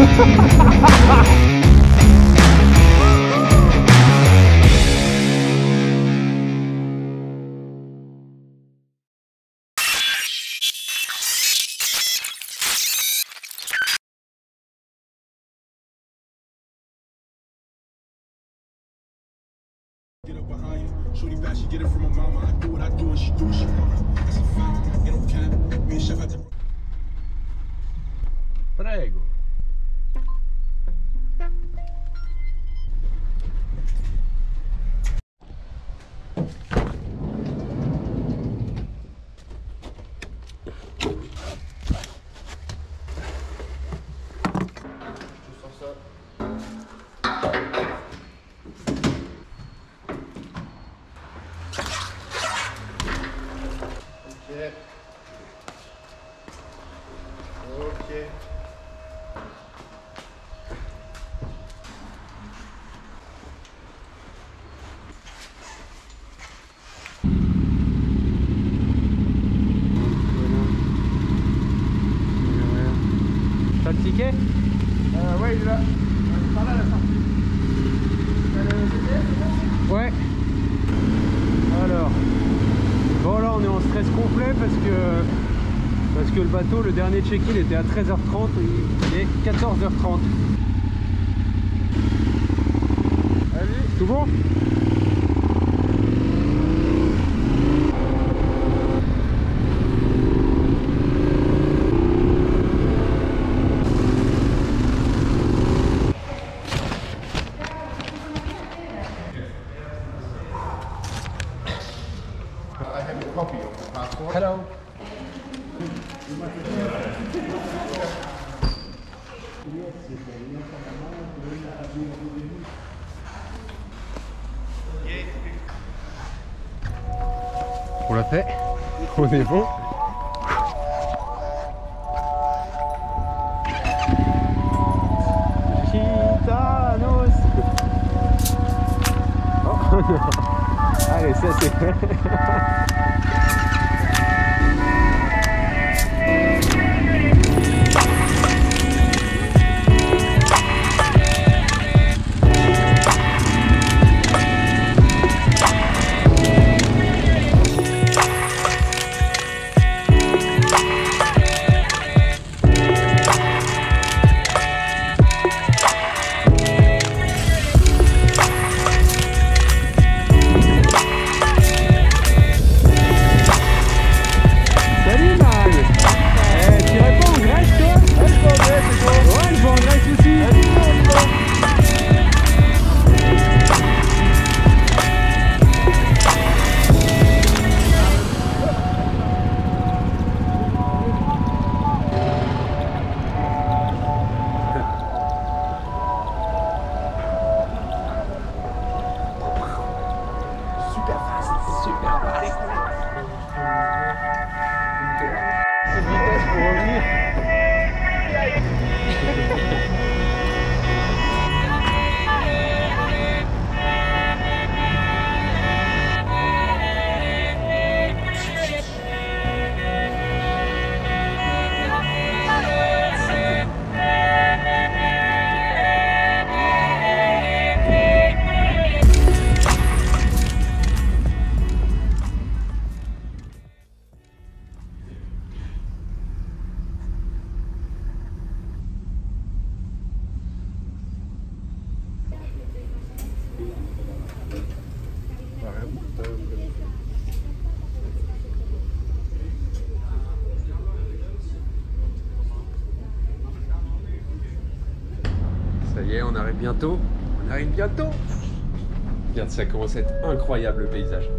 Get up behind you. Shorty fast, she get it from my mama. I do what I do and she do what she want. That's a fact. Ain't no cap. Me and Chef had to... Prego. Ok. T'as le ticket? Ouais, il est là. Par là, la sortie. Ouais. Alors, bon là on est en stress complet parce que le bateau, le dernier check-in était à 13h30 et il est 14h30. Allez. Tout bon? I have a copy of the passport. Hello. On l'a fait, on est bon. Gitanos. Oh non. Allez, ça c'est fait. Ça y est, on arrive bientôt. On arrive bientôt. Regarde, ça commence à être incroyable le paysage.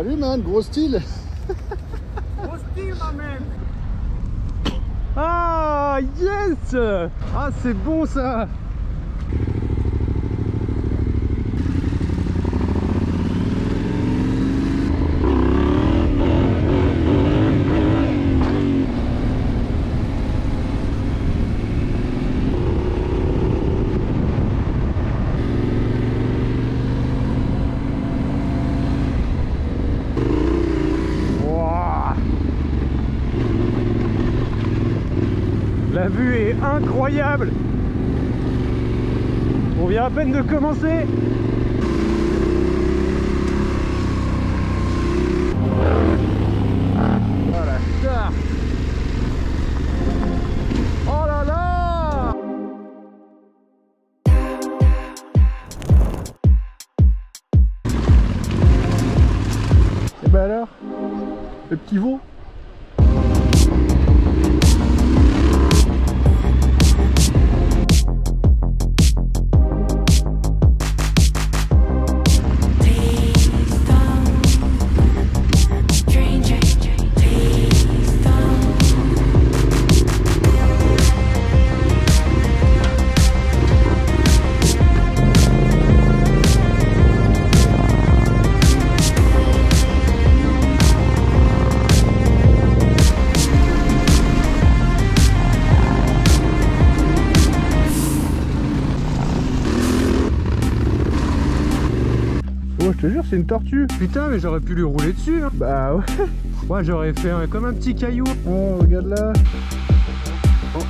Salut man, gros style. Ah yes. Ah c'est bon ça. La vue est incroyable. On vient à peine de commencer. Voilà, ça. Oh là là. Et ben alors, le petit veau. Oh, je te jure, c'est une tortue. Putain, mais j'aurais pu lui rouler dessus. Hein. Bah ouais. Ouais, j'aurais fait comme un petit caillou. Oh, regarde là. Oh.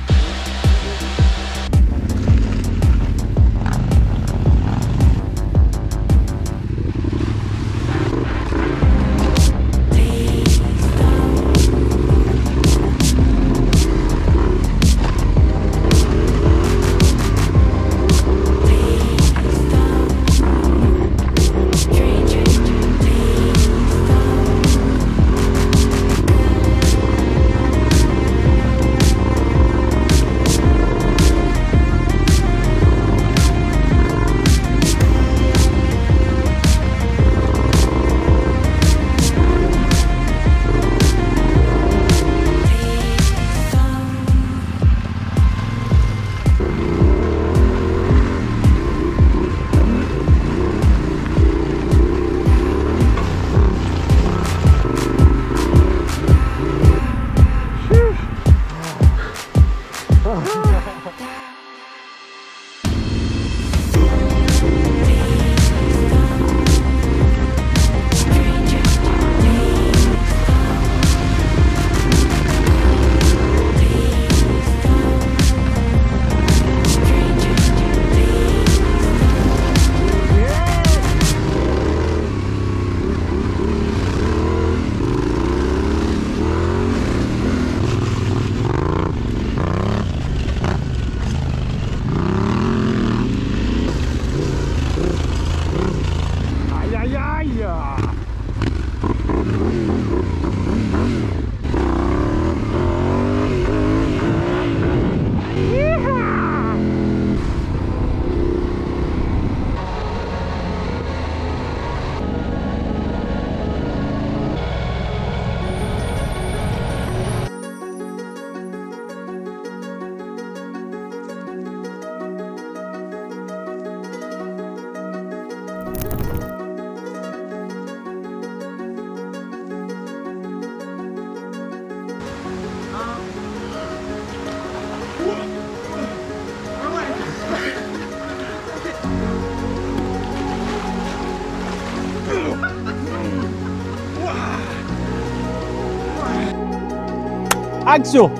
Action.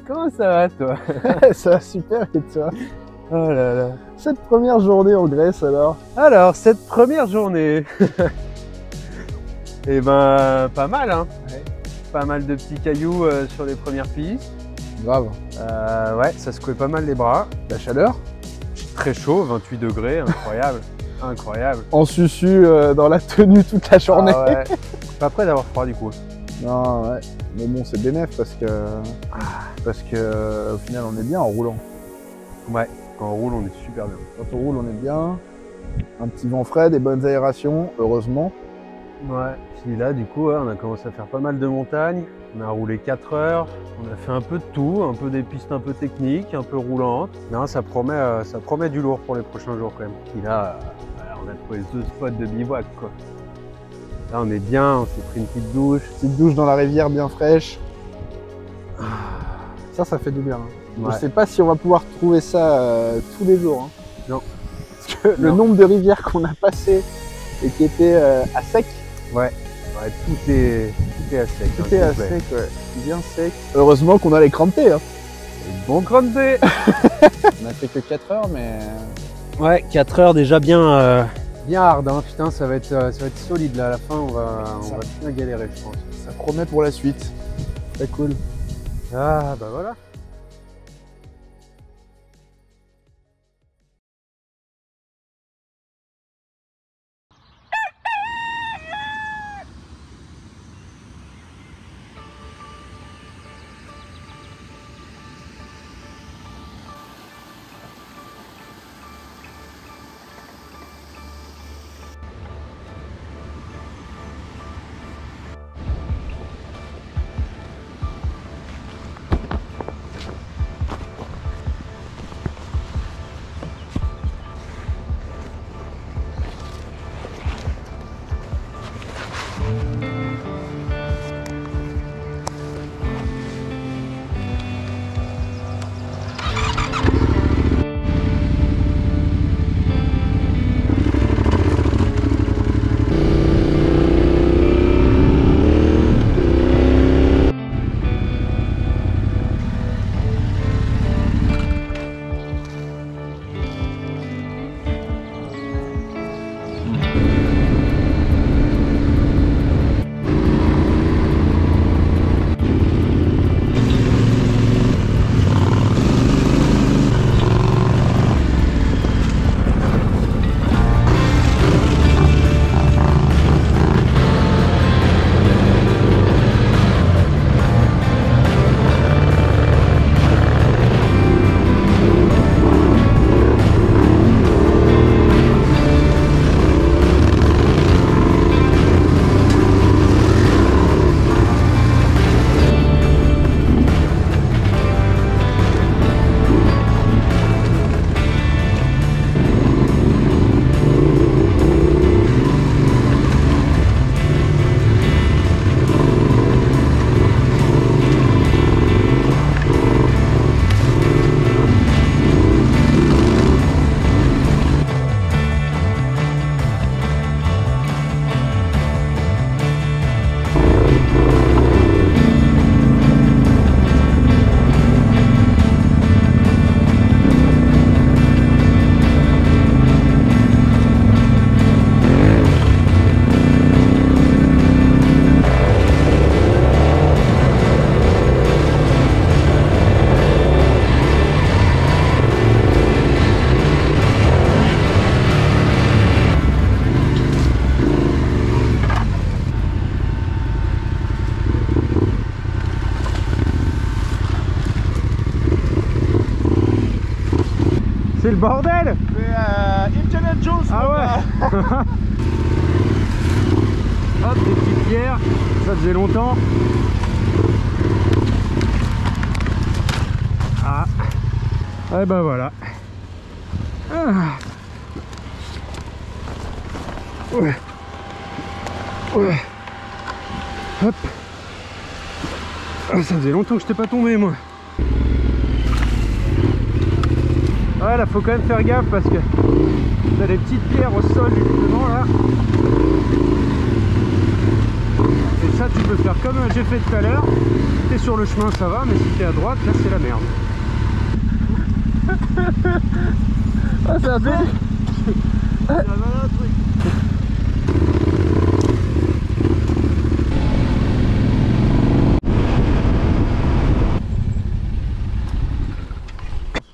Comment ça va toi? Ça va super et toi? Oh là là. Cette première journée en Grèce alors? Alors, cette première journée, eh ben, pas mal, hein. Ouais. Pas mal de petits cailloux sur les premières pistes. Grave. Ouais, ça secouait pas mal les bras. La chaleur? Très chaud, 28 degrés, incroyable. Incroyable. En susu dans la tenue toute la journée. Ah ouais. Pas prêt d'avoir froid du coup. Non, ouais. Mais bon, c'est bénéf parce que au final, on est bien en roulant. Ouais. Quand on roule, on est super bien. Quand on roule, on est bien. Un petit vent frais, des bonnes aérations, heureusement. Ouais. Puis là, du coup, ouais, on a commencé à faire pas mal de montagnes. On a roulé 4 heures. On a fait un peu de tout, un peu des pistes un peu techniques, un peu roulantes. Non, ça promet du lourd pour les prochains jours quand même. Puis là, on a trouvé 2 spots de bivouac, quoi. Là, on est bien, on s'est pris une petite douche. Petite douche dans la rivière bien fraîche. Ça fait du bien. Hein. Ouais. Je sais pas si on va pouvoir trouver ça tous les jours. Hein. Non. Parce que le nombre de rivières qu'on a passées et qui étaient à sec. Ouais, tout est à sec. Tout est à sec, ouais. Bien sec. Heureusement qu'on a les crampés. Hein. Bon crampé. On a fait que 4 heures, mais... Ouais, 4 heures déjà bien hard, hein. Putain, ça va être solide là. À la fin, on va bien galérer, je pense. Ça promet pour la suite. Très cool. Ah, bah voilà. C'est le bordel. Indiana Jones. Ah ouais. Hop, des petites pierres, ça faisait longtemps. Ah, et ben voilà. Ah. Ouais. Ouais. Hop. Ah, ça faisait longtemps que je n'étais pas tombé moi. Ouais, là faut quand même faire gaffe parce que t'as des petites pierres au sol justement là. Et ça tu peux faire comme j'ai fait tout à l'heure. Si t'es sur le chemin ça va, mais si t'es à droite là c'est la merde. Ah, c'est un truc. Il y avait un truc.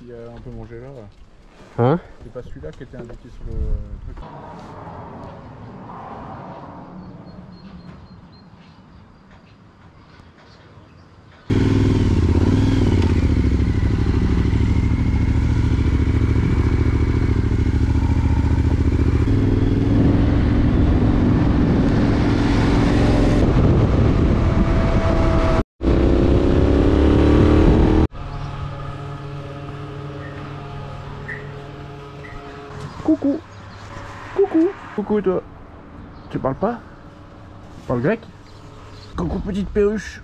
Il y a un peu mangé là. Hein? C'est pas celui-là qui était indiqué sur le truc. Coucou toi. Tu parles pas? Tu parles grec? Coucou petite perruche.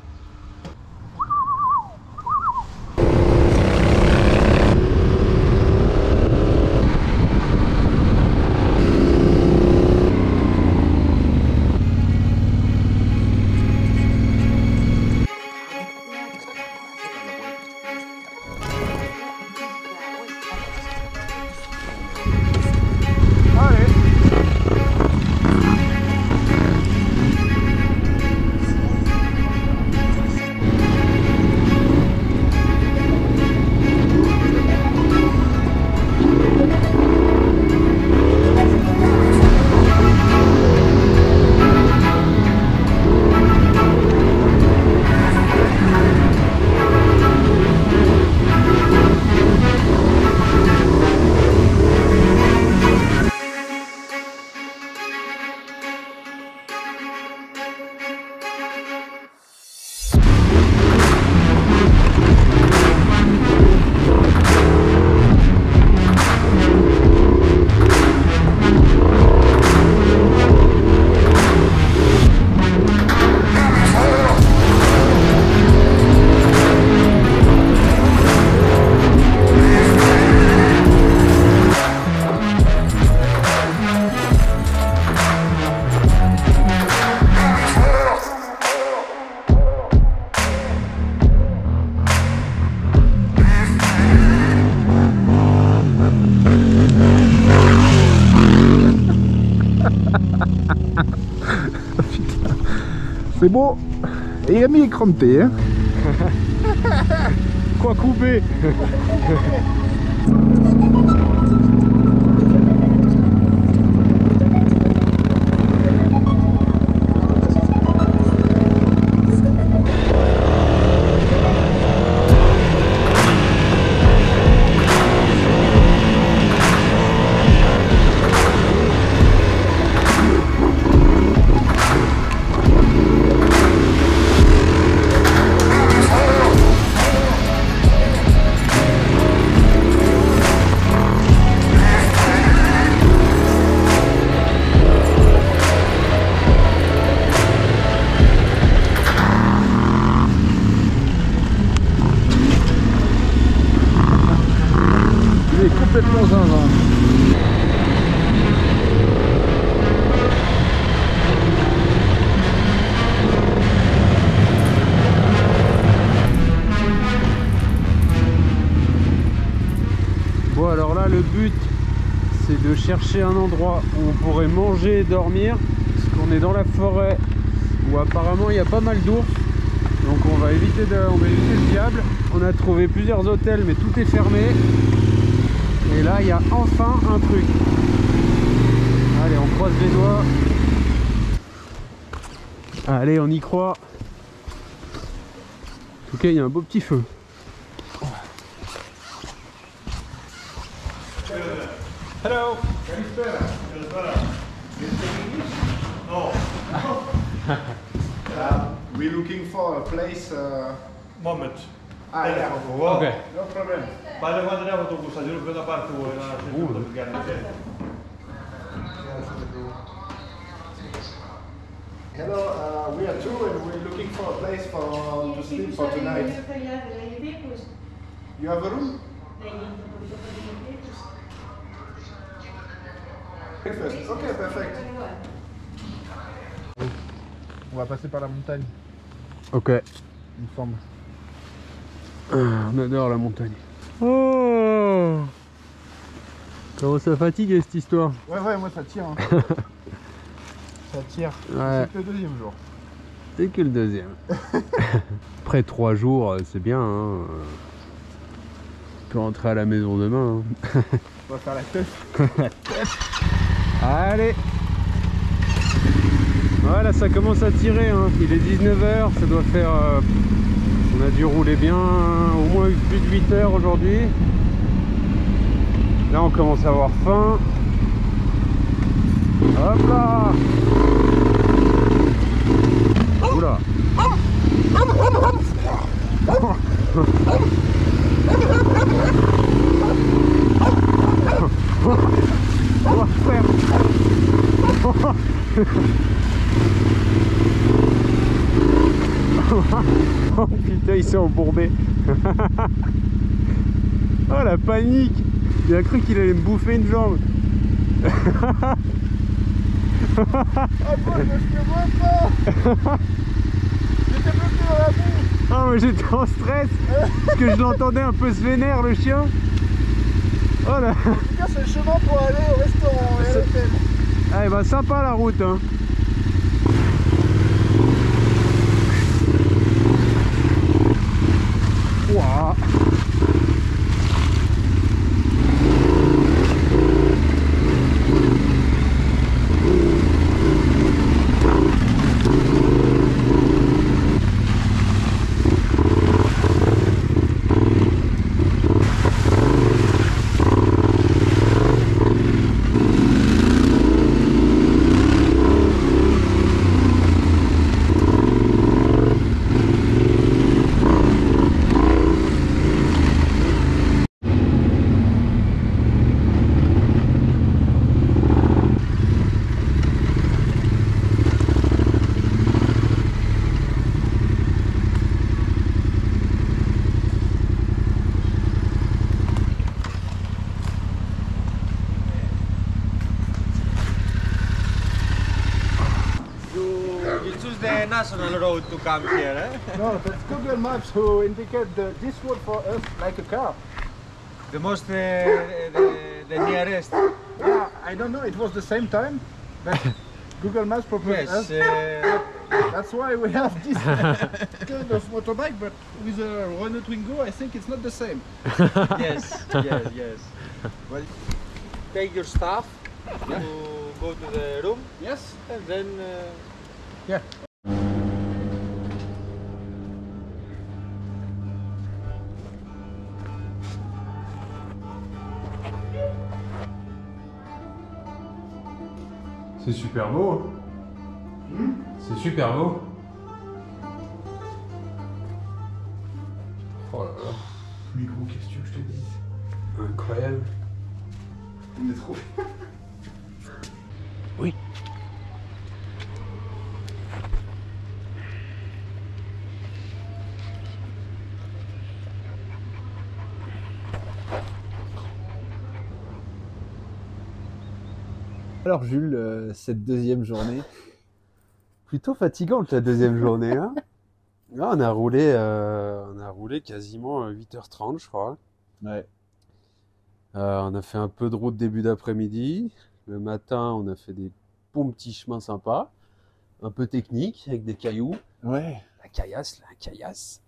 C'est beau. Et il a mis les crampés, hein. Quoi couper? Complètement zinzin. Bon alors là le but c'est de chercher un endroit où on pourrait manger et dormir, parce qu'on est dans la forêt où apparemment il y a pas mal d'ours, donc on va éviter le diable. On a trouvé plusieurs hôtels mais tout est fermé. Et là, il y a enfin un truc. Allez, on croise les doigts. Allez, on y croit. En tout cas, il y a un beau petit feu. Hello. No. We're looking for a place. Moment. Ah, yeah. Ok. No problem. Vale, quando andiamo autobus, a giuro che da parte vuoi, Hello, we are two and we're looking for a place to sleep for tonight. You have a room? Breakfast. Ok, perfect. On va passer par la montagne, Ok. il me semble. On adore la montagne. Oh! Comment ça fatigue cette histoire? Ouais, moi ça tire. Hein. Ça tire. Ouais. C'est que le deuxième jour. C'est que le deuxième. Après 3 jours, c'est bien. Hein. On peut rentrer à la maison demain. Hein. On va faire la teuf. Allez! Voilà, ça commence à tirer. Hein. Il est 19h, ça doit faire... on a dû rouler bien, au moins plus de 8 heures aujourd'hui. Là, on commence à avoir faim. Hop là! Oula! Oh frère! Oh putain, ils sont embourbés. Oh la panique. Il a cru qu'il allait me bouffer une jambe. Ah bon, je te vois pas. J'étais bloqué dans la boue. Ah mais j'étais en stress parce que je l'entendais un peu se vénère le chien. Oh là. En tout cas, c'est le chemin pour aller au restaurant et à l'hôtel. Ah bah sympa la route hein. Ouah. You choose the national road to come here, eh? No, that's Google Maps who indicate this road for us like a car. The most, the nearest. Yeah, I don't know, it was the same time, but Google Maps proposed us. Yes, That's why we have this kind of motorbike, but with a Renault Twingo, I think it's not the same. yes, yes. Well, take your stuff to go to the room, Yes? and then Yeah. C'est super beau. C'est super beau. Oh là là. Micro, qu'est-ce que tu veux que je te dise? Incroyable. On est trop. Oui. Alors Jules, cette deuxième journée, Plutôt fatigante la deuxième journée. Hein. Là, on a roulé quasiment 8h30, je crois. ouais, On a fait un peu de route début d'après-midi. Le matin, on a fait des bons petits chemins sympas, un peu techniques, avec des cailloux. ouais, La caillasse, la caillasse.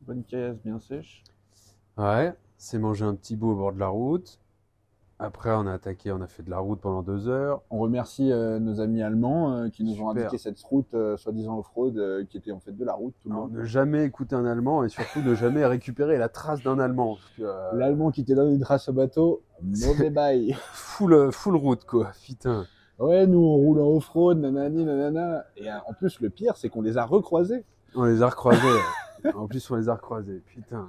bonne caillasse bien sèche. Ouais, c'est manger un petit bout au bord de la route. Après, on a attaqué, on a fait de la route pendant 2 heures. On remercie nos amis allemands qui nous ont Super. indiqué cette route, soi-disant off-road, qui était en fait de la route, tout le Alors, monde. ne jamais écouter un Allemand et surtout ne jamais récupérer la trace d'un Allemand. Parce que, L'Allemand qui te donne une trace au bateau, mauvais bail. full route, quoi. Putain. Ouais, nous on roule en off-road, nanani, nanana. Et en plus, le pire, c'est qu'on les a recroisés. On les a recroisés. En plus, on les a recroisés. Putain.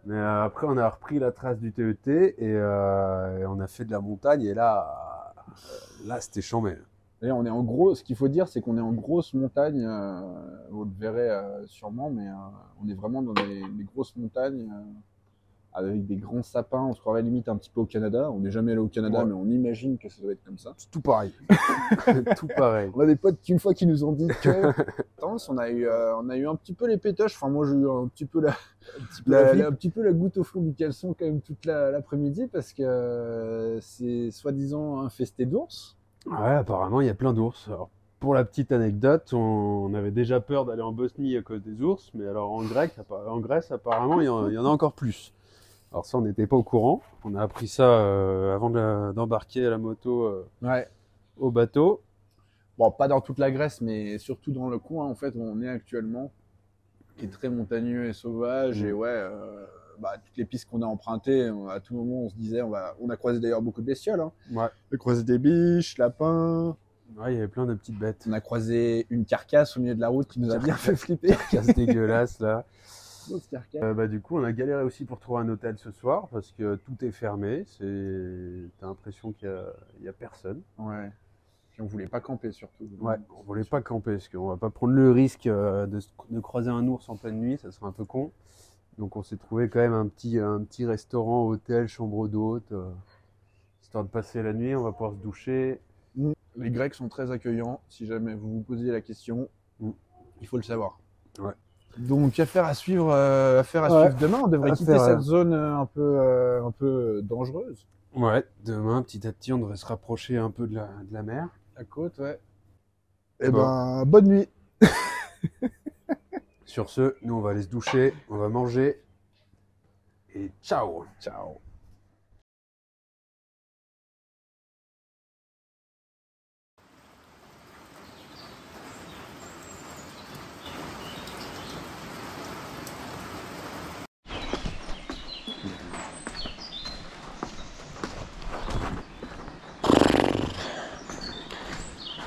Mais après, on a repris la trace du TET et on a fait de la montagne. Et là c'était chambé. Et on est en gros, ce qu'il faut dire, c'est qu'on est en grosse montagne. Vous le verrez sûrement, mais on est vraiment dans des grosses montagnes avec des grands sapins. On se croirait limite un petit peu au Canada. On n'est jamais allé au Canada, Ouais. mais on imagine que ça doit être comme ça. C'est tout pareil. Tout pareil. On a des potes qui, une fois, qui nous ont dit que on a eu un petit peu les pétoches. Enfin, moi, j'ai eu un petit peu un petit peu la goutte au fond du caleçon quand même toute l'après-midi parce que c'est soi-disant infesté d'ours. Ouais, apparemment, il y a plein d'ours. Alors, pour la petite anecdote, on avait déjà peur d'aller en Bosnie à cause des ours, mais alors en Grèce, apparemment, il y en a encore plus. Alors ça, on n'était pas au courant. On a appris ça avant d'embarquer à la moto Ouais. au bateau. Bon, pas dans toute la Grèce, mais surtout dans le coin en fait où on est actuellement, qui est très montagneux et sauvage. Et ouais, toutes les pistes qu'on a empruntées, à tout moment, on se disait, on a croisé d'ailleurs beaucoup de bestioles. Hein. Ouais. On a croisé des biches, lapins. Ouais, il y avait plein de petites bêtes. On a croisé une carcasse au milieu de la route qui nous a bien fait flipper. Casse dégueulasse là. Grosse carcasse. Du coup, on a galéré aussi pour trouver un hôtel ce soir parce que tout est fermé. T'as l'impression qu'il y a personne. Ouais. puis on voulait pas camper surtout. Ouais, on voulait pas camper parce qu'on va pas prendre le risque de croiser un ours en pleine nuit, ça serait un peu con. Donc on s'est trouvé quand même un petit restaurant, hôtel, chambre d'hôte, histoire de passer la nuit. On va pouvoir se doucher. Les Grecs sont très accueillants. Si jamais vous vous posez la question, il faut le savoir. Ouais. Donc affaire à suivre, demain. On devrait quitter cette zone un peu dangereuse. Ouais, demain, petit à petit, on devrait se rapprocher un peu de la mer. La côte, ouais. Et ben, bonne nuit. Sur ce, nous, on va aller se doucher, on va manger. Et ciao! Ciao.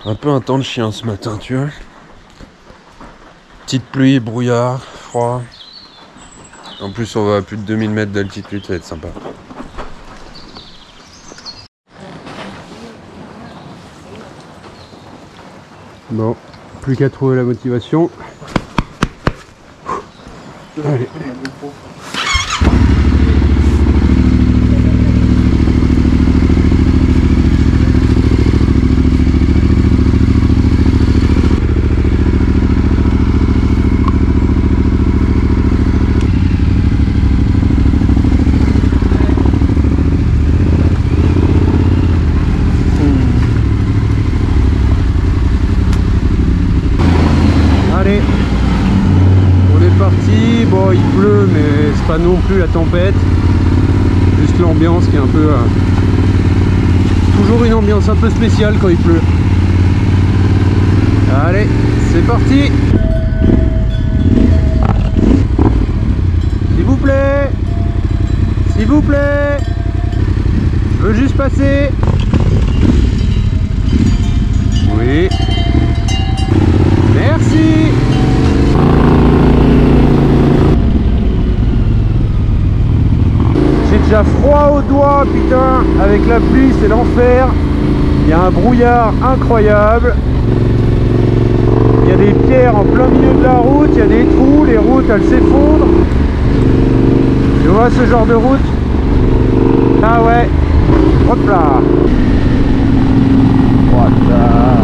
Un peu un temps de chien ce matin, tu vois. Petite pluie, brouillard, froid. En plus, on va à plus de 2000 mètres d'altitude, ça va être sympa. Bon, plus qu'à trouver la motivation. Allez. Bon, il pleut, mais c'est pas non plus la tempête. Juste l'ambiance qui est un peu... toujours une ambiance un peu spéciale quand il pleut. Allez, c'est parti! S'il vous plaît! S'il vous plaît! Je veux juste passer! Oui! Merci! J'ai déjà froid aux doigts, putain, avec la pluie, c'est l'enfer. Il y a un brouillard incroyable. Il y a des pierres en plein milieu de la route, il y a des trous, les routes elles s'effondrent. Tu vois ce genre de route? Ah ouais, hop là. Voilà.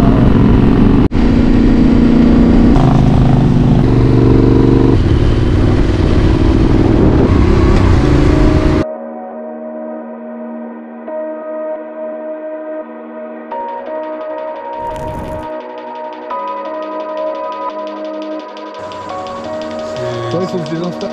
Il faut que je les installe.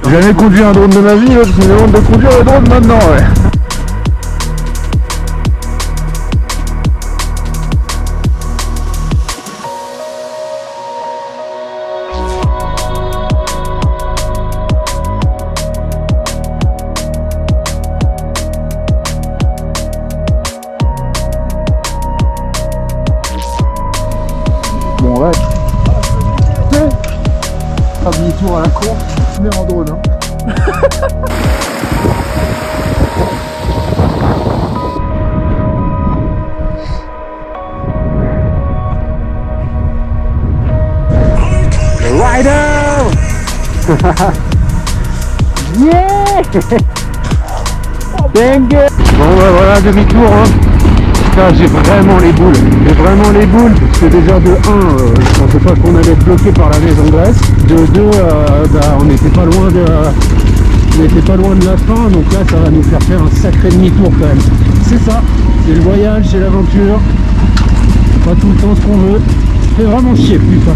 J'ai jamais conduit un drone de ma vie, l'autre me demande de conduire le drone maintenant, ouais. Bon ouais. Un demi-tour à la cour, je mets en drone. Hein. Rider. Yeah. Bang. Bon bah voilà, demi-tour hein. Putain, j'ai vraiment les boules. J'ai vraiment les boules parce que déjà de 1, je pensais pas qu'on allait être bloqué par la neige en Grèce. De 2, on n'était pas loin de la fin, donc là ça va nous faire un sacré demi-tour quand même. C'est ça, c'est le voyage, c'est l'aventure. Pas tout le temps ce qu'on veut. Ça fait vraiment chier putain.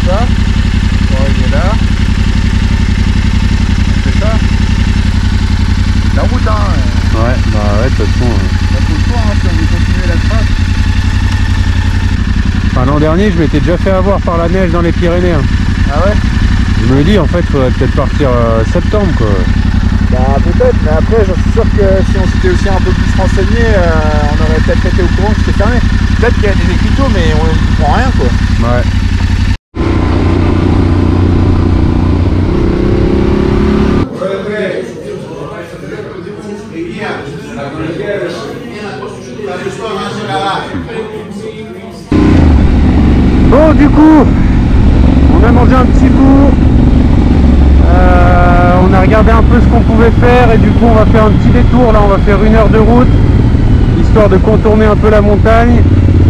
ça. Pour arriver là. C'est ça. La route, hein. Ouais, bah ouais, de toute façon. Ça faut le choix, hein, si on veut continuer la trace. Enfin, l'an dernier, je m'étais déjà fait avoir par la neige dans les Pyrénées. Hein. Ah ouais? Je me dis, en fait, faudrait peut-être partir septembre, quoi. Bah peut-être, mais après j'en suis sûr que si on s'était aussi un peu plus renseigné, on aurait peut-être été au courant que c'était fermé. Peut-être qu'il y a des écriteaux, mais on ne comprend rien quoi. Ouais. Bon, du coup, on a mangé un petit bout. On a regardé un peu ce qu'on pouvait faire et du coup on va faire un petit détour. Là on va faire 1 heure de route histoire de contourner un peu la montagne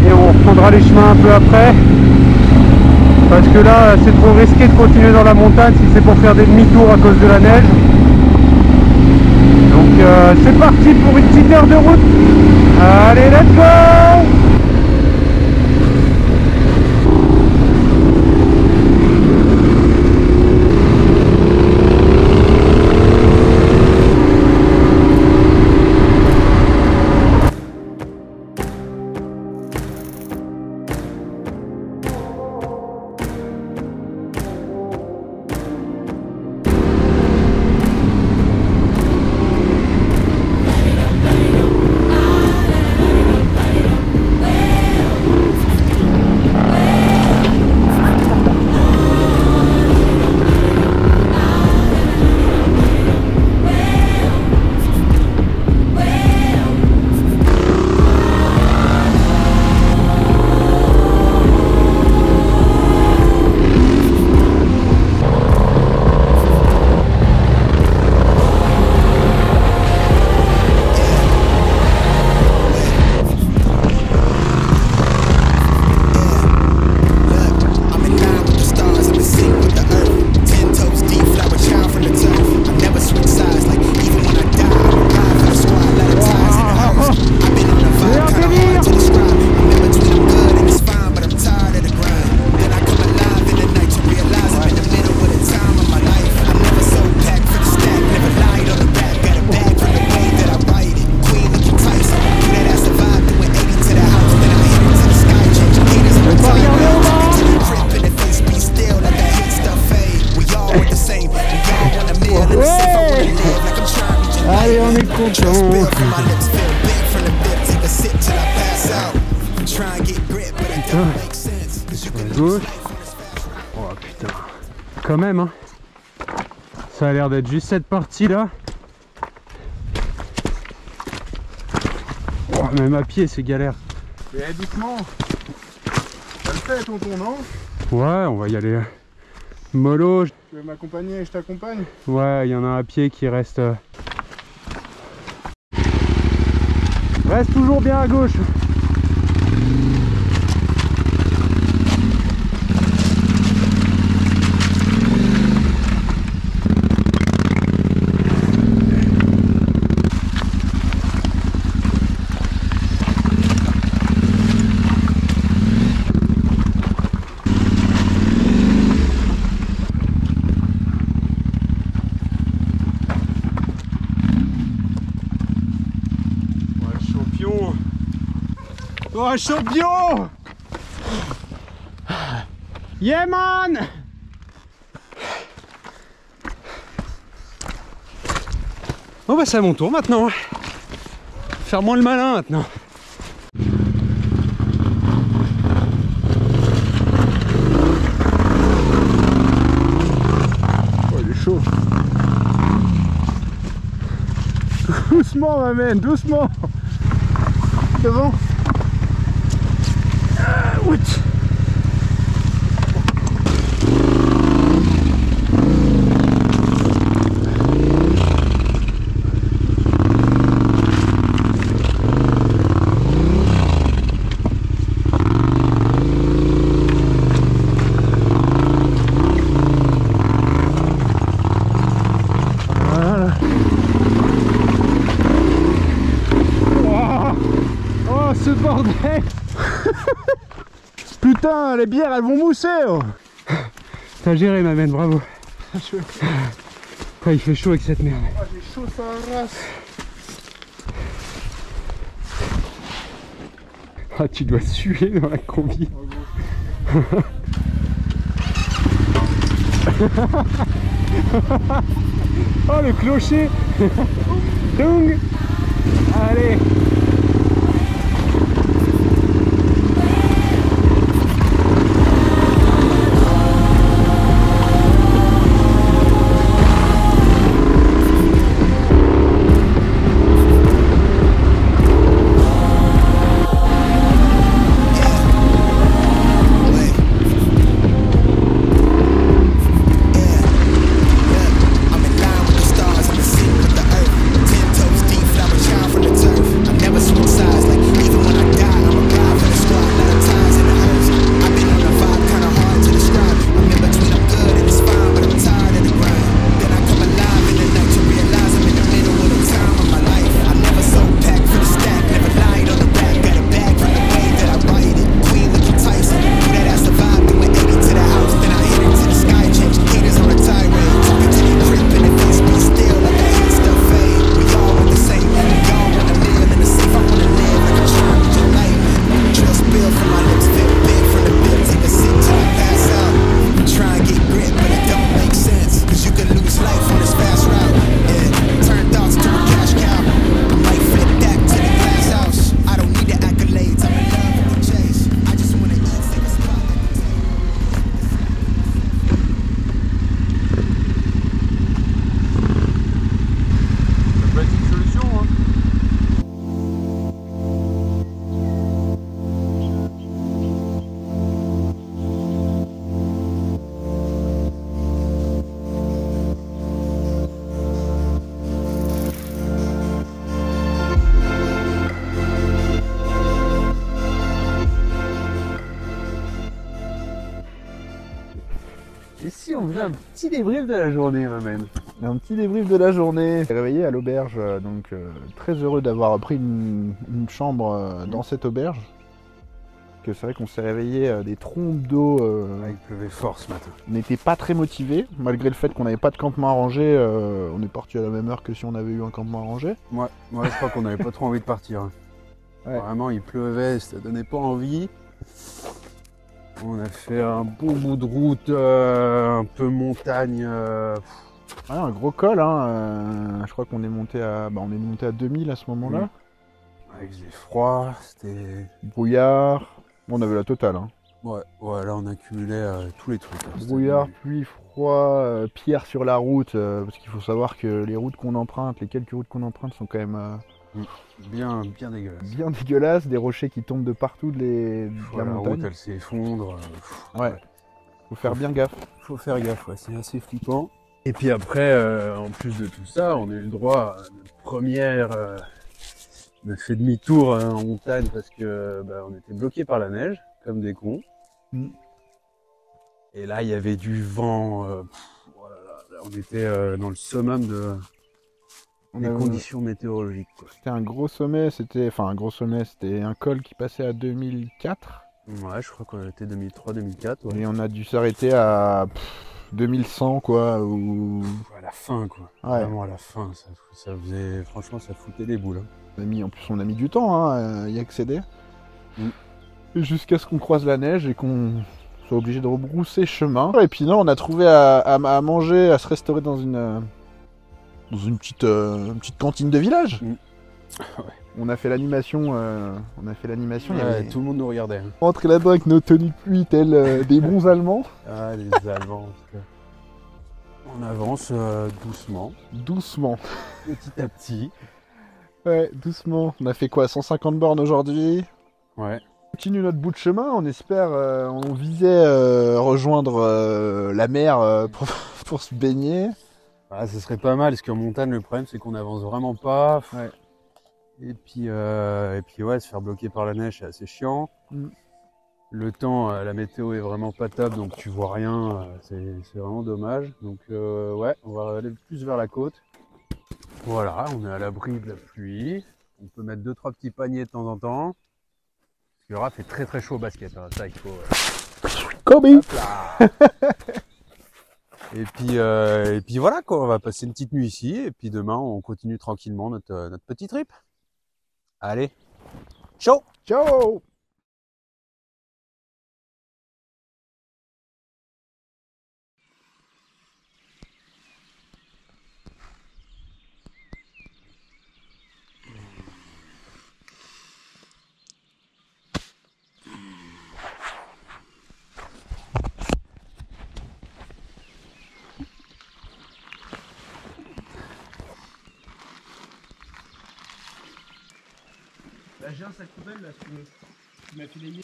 et on reprendra les chemins un peu après parce que là c'est trop risqué de continuer dans la montagne si c'est pour faire des demi-tours à cause de la neige. Donc c'est parti pour une petite heure de route. Allez, let's go! Allez, on est content. Sur la gauche. Oh putain. Quand même, hein. Ça a l'air d'être juste cette partie là. Oh, même à pied, c'est galère. Mais doucement. Ça le fait, tonton, non? Ouais, on va y aller. Mollo. Tu veux m'accompagner et je t'accompagne? Ouais, il y en a un à pied qui reste. Reste toujours bien à gauche. Oh, un champion! Yeah man! Bon bah c'est à mon tour maintenant. Faire moins le malin maintenant. Oh, il est chaud. Doucement ma man, doucement. Devant. Oh ce bordel. Putain, les bières elles vont mousser oh. T'as géré ma mène, bravo. Il fait chaud avec cette merde. Ah, j'ai chaud sur la race. Ah, tu dois suer dans la combi. Oh, le clocher. Tung. Allez. Et si on faisait un petit débrief de la journée, ma mène? Un petit débrief de la journée. Réveillé à l'auberge, donc très heureux d'avoir pris une chambre dans cette auberge. Que c'est vrai qu'on s'est réveillé des trompes d'eau. Il pleuvait fort ce matin. On n'était pas très motivés, malgré le fait qu'on n'avait pas de campement arrangé. On est parti à la même heure que si on avait eu un campement arrangé. Ouais, je crois qu'on n'avait pas trop envie de partir. Hein. Ouais. Vraiment, il pleuvait, ça donnait pas envie. On a fait un bon bout de route, un peu montagne. Ouais, un gros col, hein. Je crois qu'on est monté à, on est monté à 2000 à ce moment-là. Il faisait froid, c'était Brouillard. Bon, on avait la totale. Hein. Ouais, là on accumulait tous les trucs. Hein. Brouillard, pluie, froid, pierre sur la route, parce qu'il faut savoir que les routes qu'on emprunte, les quelques routes qu'on emprunte sont quand même bien dégueulasses. bien dégueulasses, des rochers qui tombent de partout de la La montagne. route elle s'effondre. Ouais. Faut faire bien gaffe. Faut faire gaffe, ouais, c'est assez flippant. Et puis après, en plus de tout ça, on a eu le droit à notre première. On a fait demi-tour en montagne parce que on était bloqué par la neige, comme des cons. Et là, il y avait du vent. On était dans le summum des conditions météorologiques. C'était un gros sommet, c'était un col qui passait à 2004. Ouais, je crois qu'on était 2003-2004. Ouais. Et on a dû s'arrêter à 2100 quoi. Ou... À la fin quoi. Ouais. Vraiment à la fin, ça faisait. Franchement, ça foutait des boules. Hein. En plus, on a mis du temps à y accéder. Jusqu'à ce qu'on croise la neige et qu'on soit obligé de rebrousser chemin. Et puis là, on a trouvé à manger, à se restaurer dans une petite cantine de village. Ouais. On a fait l'animation. Ouais, tout le monde nous regardait. Hein. On rentrait là-bas avec nos tenues de pluie tels des bons Allemands. Ah, les Allemands. On avance doucement. Doucement. Petit à petit. Ouais, doucement. On a fait quoi, 150 bornes aujourd'hui? Ouais. On continue notre bout de chemin, on espère, on visait rejoindre la mer pour se baigner. Ah, ce serait pas mal, parce qu'en montagne, le problème, c'est qu'on n'avance vraiment pas. Ouais. Et puis ouais, se faire bloquer par la neige, c'est assez chiant. Le temps, la météo est vraiment pas top, donc tu vois rien, c'est vraiment dommage. Donc ouais, on va aller plus vers la côte. Voilà, on est à l'abri de la pluie. On peut mettre 2-3 petits paniers de temps en temps. Parce que le fait très très chaud au basket, hein. Ça il faut... Kobe. Hop là. Et puis voilà quoi, on va passer une petite nuit ici et puis demain on continue tranquillement notre petit trip. Allez, ciao. Ciao. Là, j'ai un sac poubelle là, si tu veux. Tu m'as filé hier.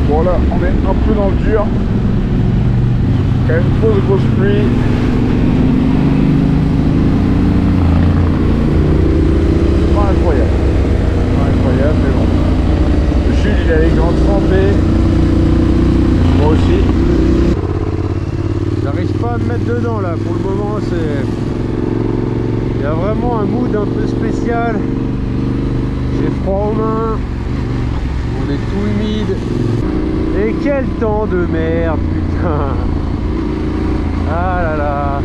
Bon là, on est un peu dans le dur. Quand même une grosse pluie. Pas incroyable. Pas incroyable, mais bon. Jules, il a les grandes trempées. Moi aussi. J'arrive pas à me mettre dedans là, pour le moment c'est... Il y a vraiment un mood un peu spécial. J'ai froid aux mains. On est tout humide. Et quel temps de merde, putain. Ah là là.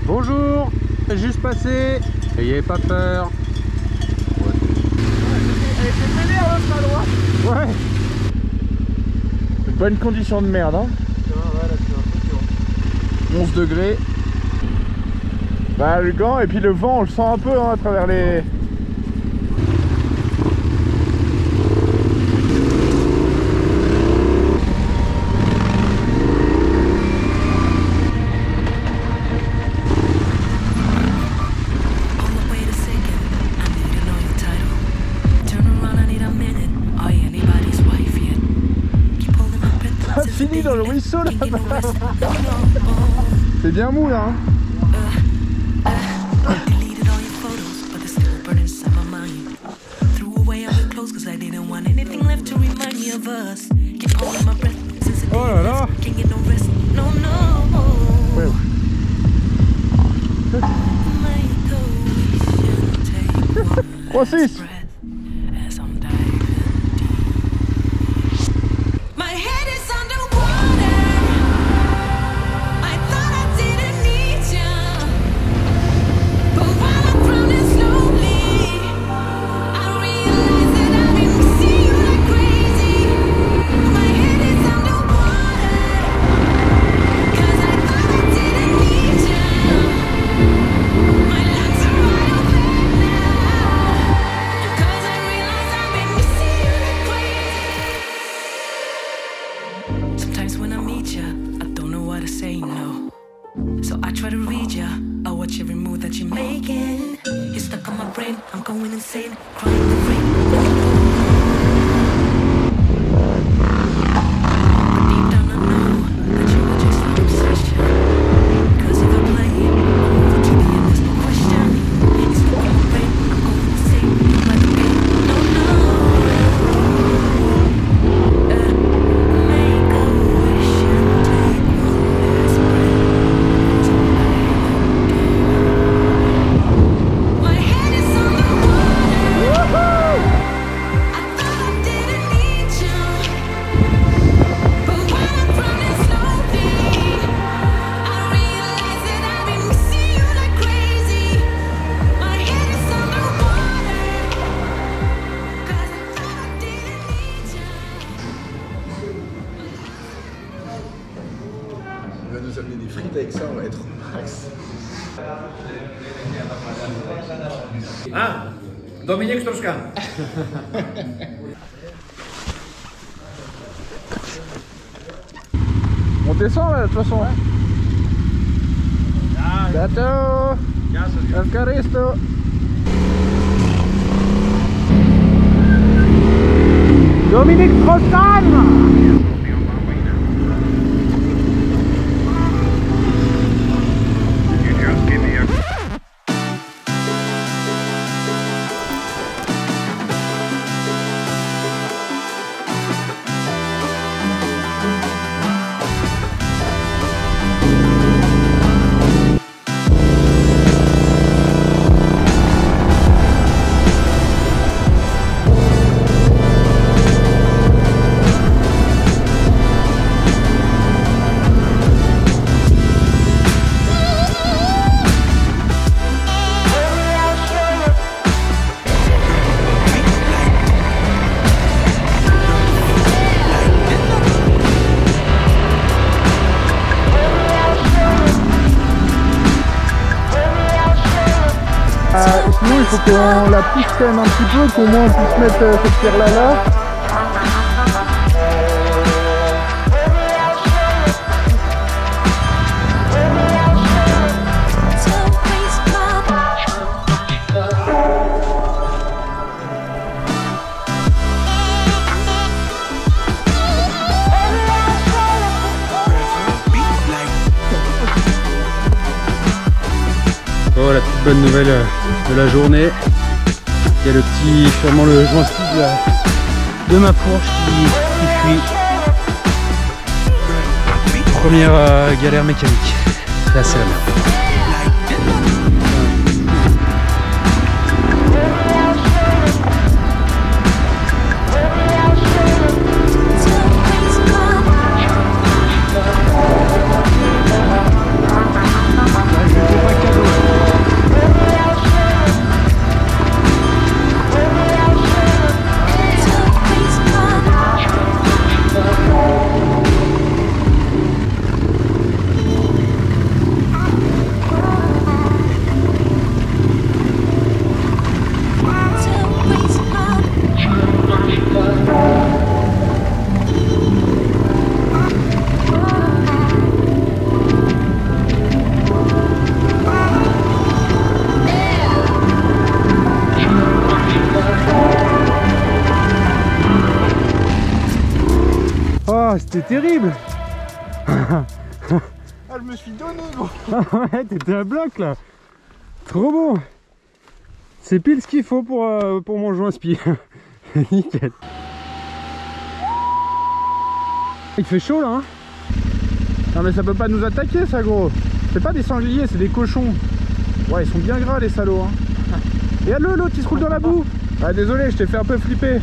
Bonjour, juste passé. N'ayez pas peur. Elle était vénère l'autre à droite. Ouais. C'est pas une condition de merde, hein. Ouais, là, c'est un peu dur. 11 degrés. Bah le gant et puis le vent, on le sent un peu hein, à travers les... Fini dans le ruisseau là-bas. C'est bien mou là hein. Oh là là. 3-6. Il va nous amener des frites avec ça, on va être au max. Ah, Dominique Strauss-Kahn. On descend là de toute façon. Bientôt. Evcaristo. Dominique Strauss-Kahn. Sinon il faut qu'on la pousse quand même un petit peu, qu'au moins on puisse mettre cette pierre là. Oh, la petite bonne nouvelle de la journée. Il y a le petit, sûrement le joint de ma fourche qui fuit. Première galère mécanique. Là c'est la merde. Oh, c'était terrible. Ah, je me suis donné gros. Ouais, t'étais à bloc là. Trop bon. C'est pile ce qu'il faut pour mon joint spi. Nickel. Il fait chaud là hein. Non mais ça peut pas nous attaquer ça gros. C'est pas des sangliers, c'est des cochons. Ouais, ils sont bien gras les salauds hein. Regarde-le, l'autre il se roule dans la boue. Ah désolé, je t'ai fait un peu flipper.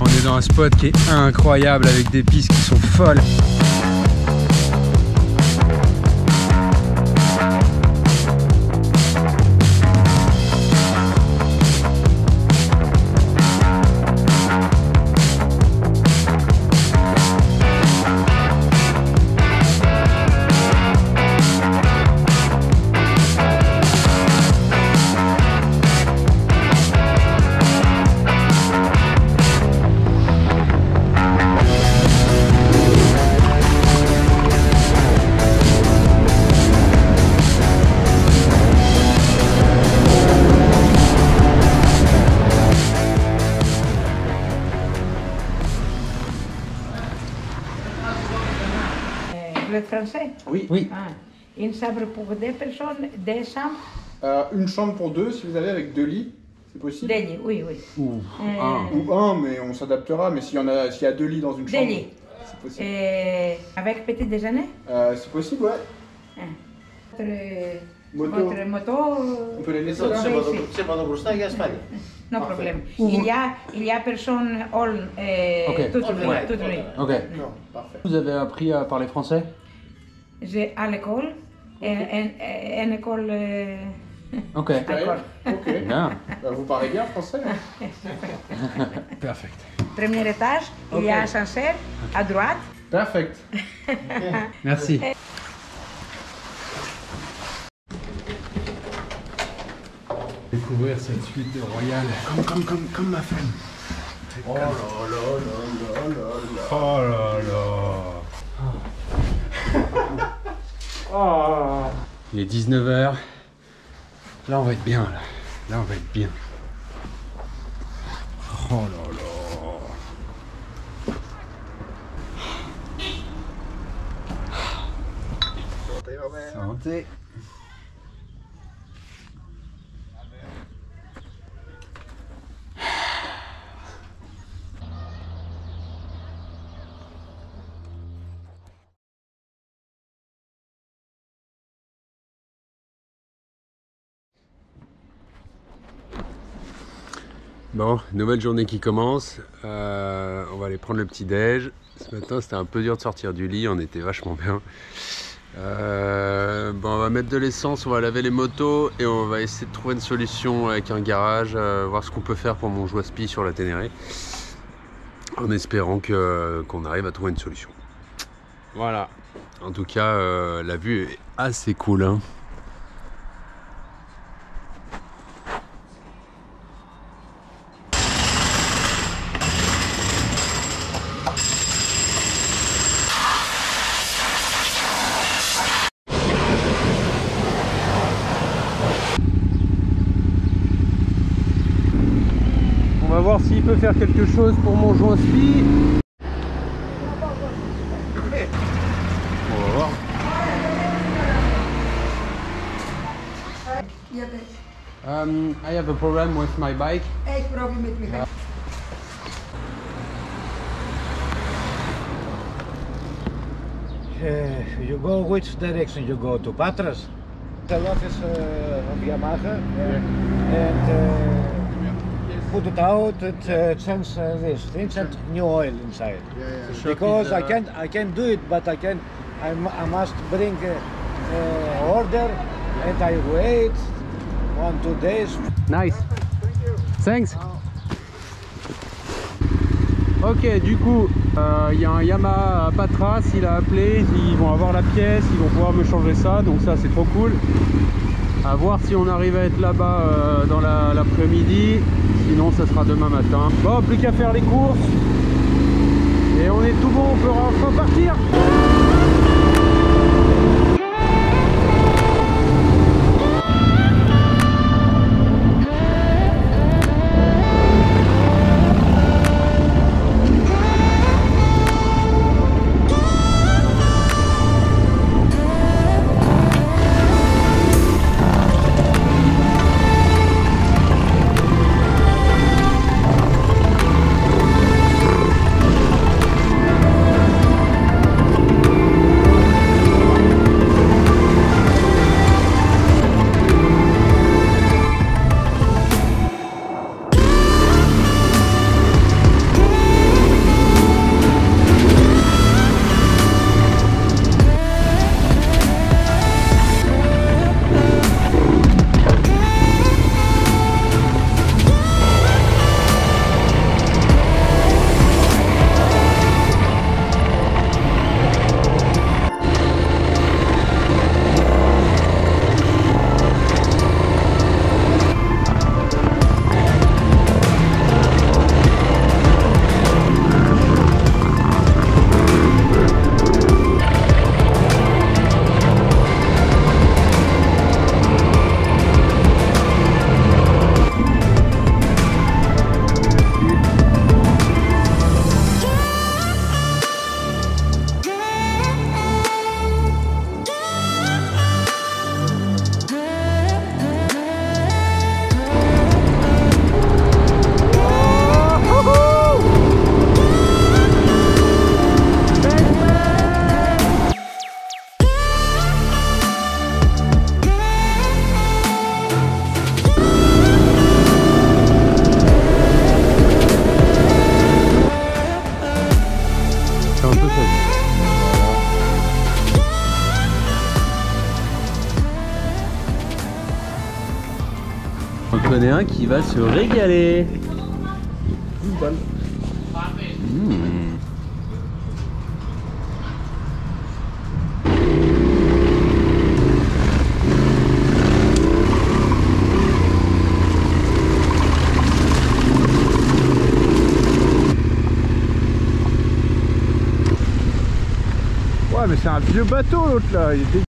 On est dans un spot qui est incroyable avec des pistes qui sont folles. êtes français? Oui. Oui. Ah. Une chambre pour deux personnes, deux chambres? Une chambre pour deux, si vous avez, avec 2 lits, c'est possible? Deux lits, oui, oui. Ou un, mais on s'adaptera. Mais s'il y a 2 lits dans une Deux chambre, lits. c'est possible. Avec petit déjeuner? C'est possible, ouais. Votre moto? On peut les laisser là. No problème. Il y a personne toute nuit. Ok. Vous avez appris à parler français? J'ai à l'école, une école. Ok. Ok. Bien. Vous parlez bien français? Perfect. Premier étage, il y a ascenseur à droite. Perfect. Merci. Découvrir cette suite royale. Comme ma femme. Oh là là là là là là. Oh là là. Il est 19h. Là on va être bien là. Là on va être bien. Oh là là. Santé. Bon, nouvelle journée qui commence. On va aller prendre le petit déj. Ce matin c'était un peu dur de sortir du lit, on était vachement bien. Bon, on va mettre de l'essence, on va laver les motos et on va essayer de trouver une solution avec un garage, voir ce qu'on peut faire pour mon Joie-Spi sur la Ténéré, en espérant qu'on arrive à trouver une solution. Voilà. En tout cas, la vue est assez cool, hein. On va voir s'il peut faire quelque chose pour mon Joie-Spi. On va voir. I have a problem with my bike. You go which direction you go to? Patras? The office of Yamaha and put it out and change these things and new oil inside. Because I can do it, but I must bring order and I wait 1-2 days. Nice. Thanks. Ok, du coup, il y a un Yamaha Patras, il a appelé, ils vont avoir la pièce, ils vont pouvoir me changer ça, donc ça c'est trop cool. À voir si on arrive à être là-bas dans l'après-midi, sinon ça sera demain matin. Bon, plus qu'à faire les courses, et on est tout bon, on peut enfin partir. en est un qui va se régaler. Ouais, mais c'est un vieux bateau l'autre là. Il était...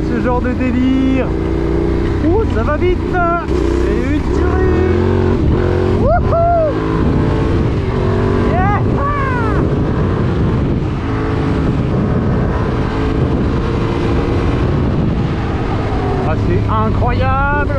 Ce genre de délire. Ouh, ça va vite. C'est une tuerie. Wouhou. Yeah. Ah, c'est incroyable.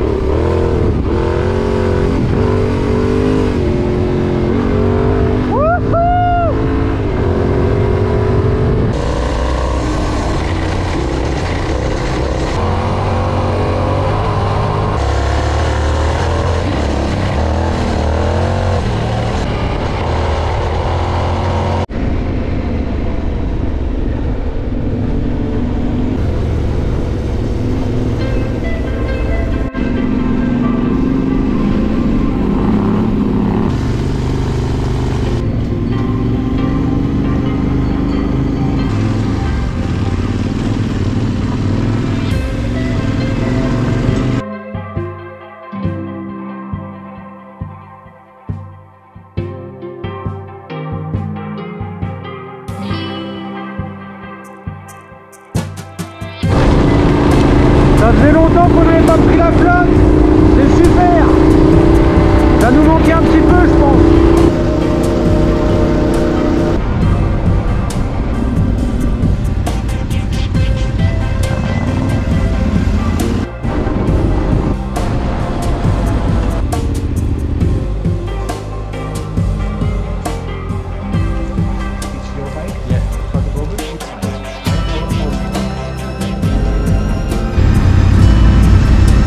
Ça faisait longtemps qu'on n'avait pas pris la flotte. C'est super. Ça nous manquait un petit peu, je pense.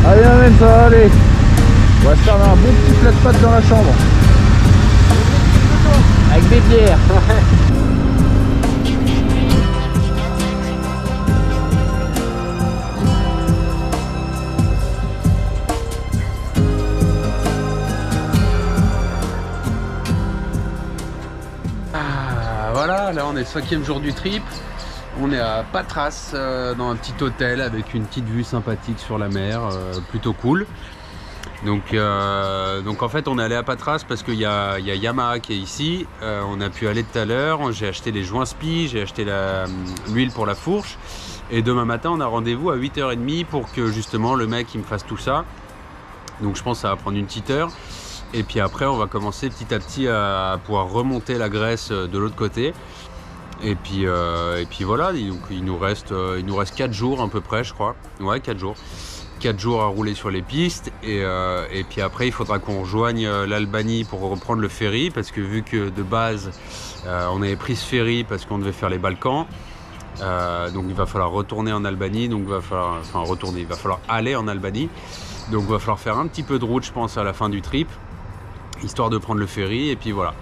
Allez, amène, ça va aller. On va se faire un bon petit plat de pâtes dans la chambre. Avec des bières. Voilà, là on est le 5e jour du trip. On est à Patras, dans un petit hôtel avec une petite vue sympathique sur la mer, plutôt cool. Donc en fait on est allé à Patras parce qu'il y a Yamaha qui est ici. On a pu aller tout à l'heure, j'ai acheté les joints spi, j'ai acheté l'huile pour la fourche. Et demain matin on a rendez-vous à 8h30 pour que justement le mec il me fasse tout ça. Donc je pense que ça va prendre une petite heure. Et puis après on va commencer petit à petit à pouvoir remonter la graisse de l'autre côté. Et puis voilà, donc il nous reste 4 jours à peu près, je crois. Ouais, 4 jours. 4 jours à rouler sur les pistes. Et puis après, il faudra qu'on rejoigne l'Albanie pour reprendre le ferry. Parce que vu que de base, on avait pris ce ferry parce qu'on devait faire les Balkans. Donc il va falloir retourner en Albanie. Donc il va falloir aller en Albanie. Donc il va falloir faire un petit peu de route, je pense, à la fin du trip. Histoire de prendre le ferry. Et puis voilà.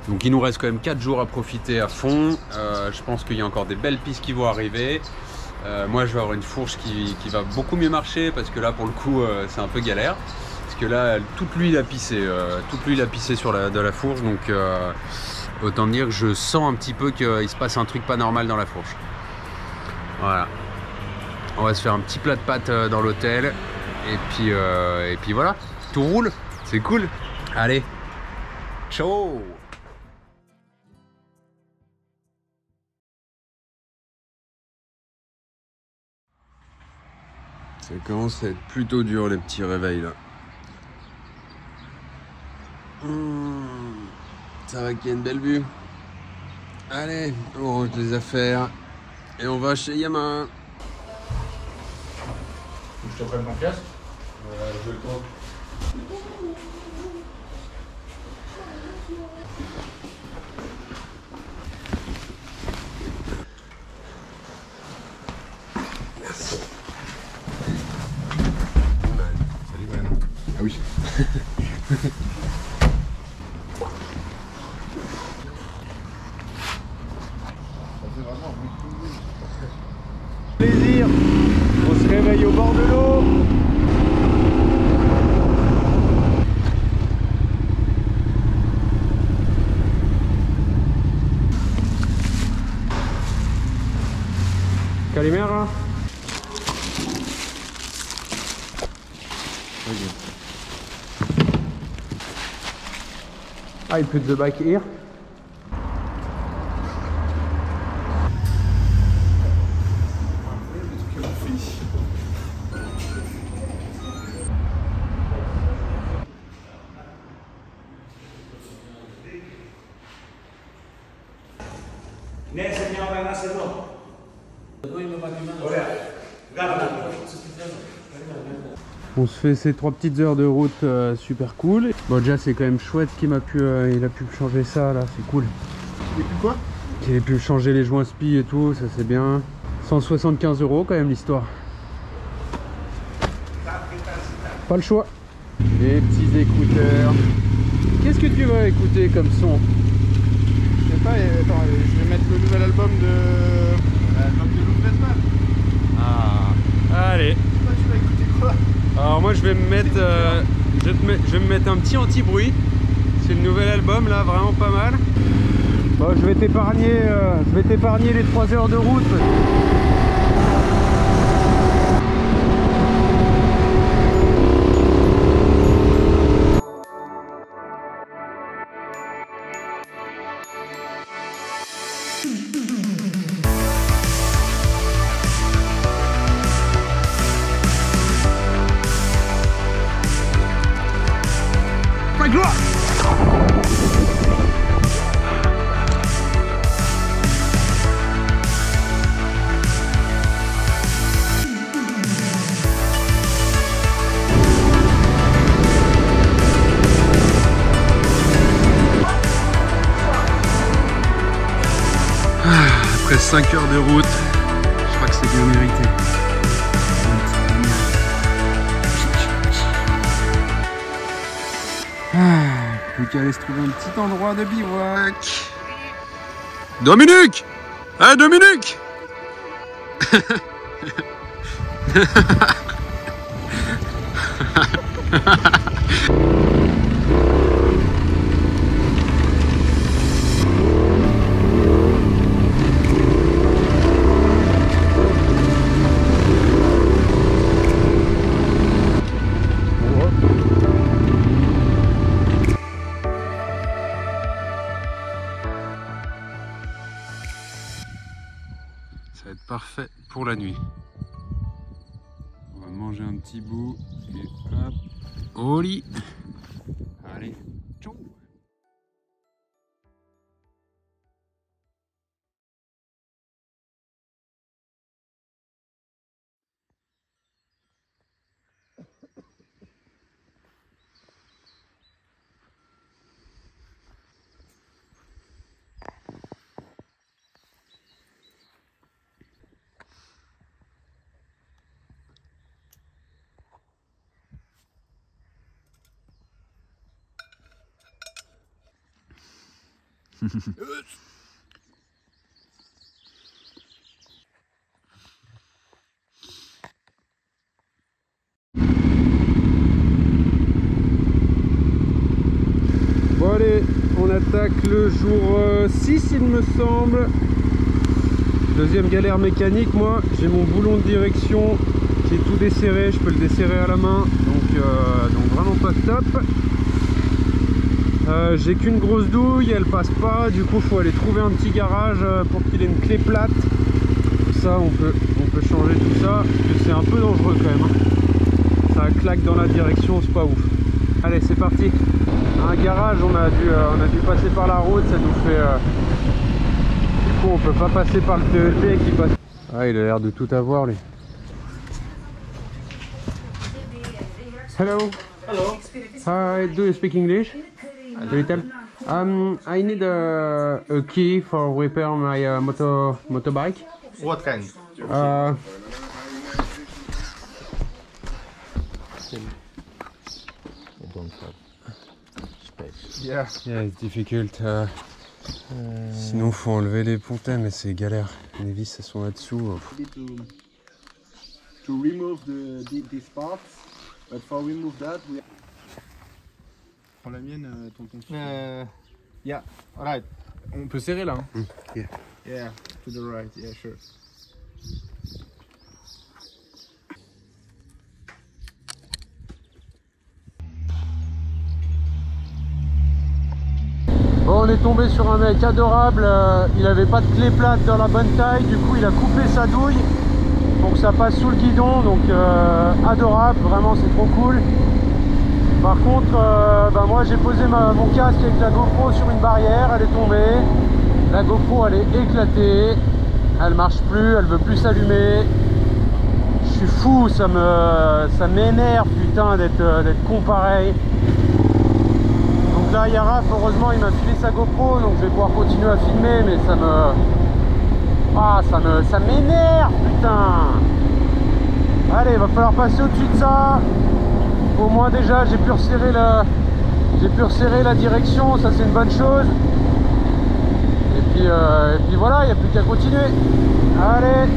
Donc il nous reste quand même 4 jours à profiter à fond. Je pense qu'il y a encore des belles pistes qui vont arriver. Moi je vais avoir une fourche qui va beaucoup mieux marcher parce que là pour le coup c'est un peu galère. Parce que là toute l'huile a pissé, sur de la fourche. Donc autant dire que je sens un petit peu qu'il se passe un truc pas normal dans la fourche. Voilà. On va se faire un petit plat de pâtes dans l'hôtel. Et puis voilà, tout roule, c'est cool. Allez, ciao. Ça commence à être plutôt dur les petits réveils là. Ça va qu'il y a une belle vue. Allez, on range les affaires et on va chez Yamaha. Je te prenne ton casque. Je le prends. Merci. Salut man. Ah oui. Plaisir. On se réveille au bord de l'eau. Calimera. I put the bike here. Ναι, σε μια ώρα να είσαι εδώ. Εδώ είμαι πατημένο. Ωραία. On se fait ces 3 petites heures de route super cool. Bon déjà c'est quand même chouette qu'il a pu me changer ça là, c'est cool. Et puis quoi? Qu'il ait pu me changer les joints spi et tout, ça c'est bien. 175 € quand même l'histoire. Pas le choix. Les petits écouteurs. Qu'est-ce que tu vas écouter comme son? Je sais pas, attends, je vais mettre le nouvel album de Lou Fredman. Ah, allez. Toi, tu vas écouter quoi? Alors moi je vais me mettre, je vais me mettre un petit anti-bruit. C'est le nouvel album là, vraiment pas mal. Bon, je vais t'épargner les 3 heures de route. Après 5 heures de route, je crois que c'est bien mérité. Plus qu'à aller se trouver un petit endroit de bivouac. Dominique! Hein, Dominique? Ça va être parfait pour la nuit. On va manger un petit bout et hop, au lit. Allez, tchou. Bon allez, on attaque le jour 6 il me semble. Deuxième galère mécanique, moi j'ai mon boulon de direction qui est tout desserré, je peux le desserrer à la main, donc vraiment pas top. J'ai qu'une grosse douille, elle passe pas, du coup faut aller trouver un petit garage pour qu'il ait une clé plate. Ça on peut peut changer tout ça, parce que c'est un peu dangereux quand même. Hein. Ça claque dans la direction, c'est pas ouf. Allez, c'est parti. Un garage, on a dû passer par la route, ça nous fait... Du coup, on peut pas passer par le TET qui passe. Ah, il a l'air de tout avoir, lui. Hello. Hello. Hi, do you speak English? A little. I need a key for repair my motorbike. What kind? Yeah, it's difficult. Sinon, faut enlever les pontins, mais c'est galère. Les vis, elles sont là-dessous. To remove these parts, but for remove that, we... Prends la mienne, tonton. Yeah, alright. On peut serrer là. Hein? Yeah. Yeah, to the right, yeah, sure. Bon, on est tombé sur un mec adorable, il avait pas de clé plate dans la bonne taille, du coup il a coupé sa douille pour que ça passe sous le guidon, donc adorable, vraiment c'est trop cool. Par contre, moi j'ai posé mon casque avec la GoPro sur une barrière, elle est tombée, la GoPro elle est éclatée, elle marche plus, elle veut plus s'allumer. Je suis fou, ça m'énerve putain d'être con pareil. Donc là Yaraf, heureusement il m'a filé sa GoPro, donc je vais pouvoir continuer à filmer, mais ça m'énerve putain. Allez, il va falloir passer au-dessus de ça. Au moins déjà j'ai pu resserrer la direction, ça c'est une bonne chose. Et puis voilà, il n'y a plus qu'à continuer. Allez.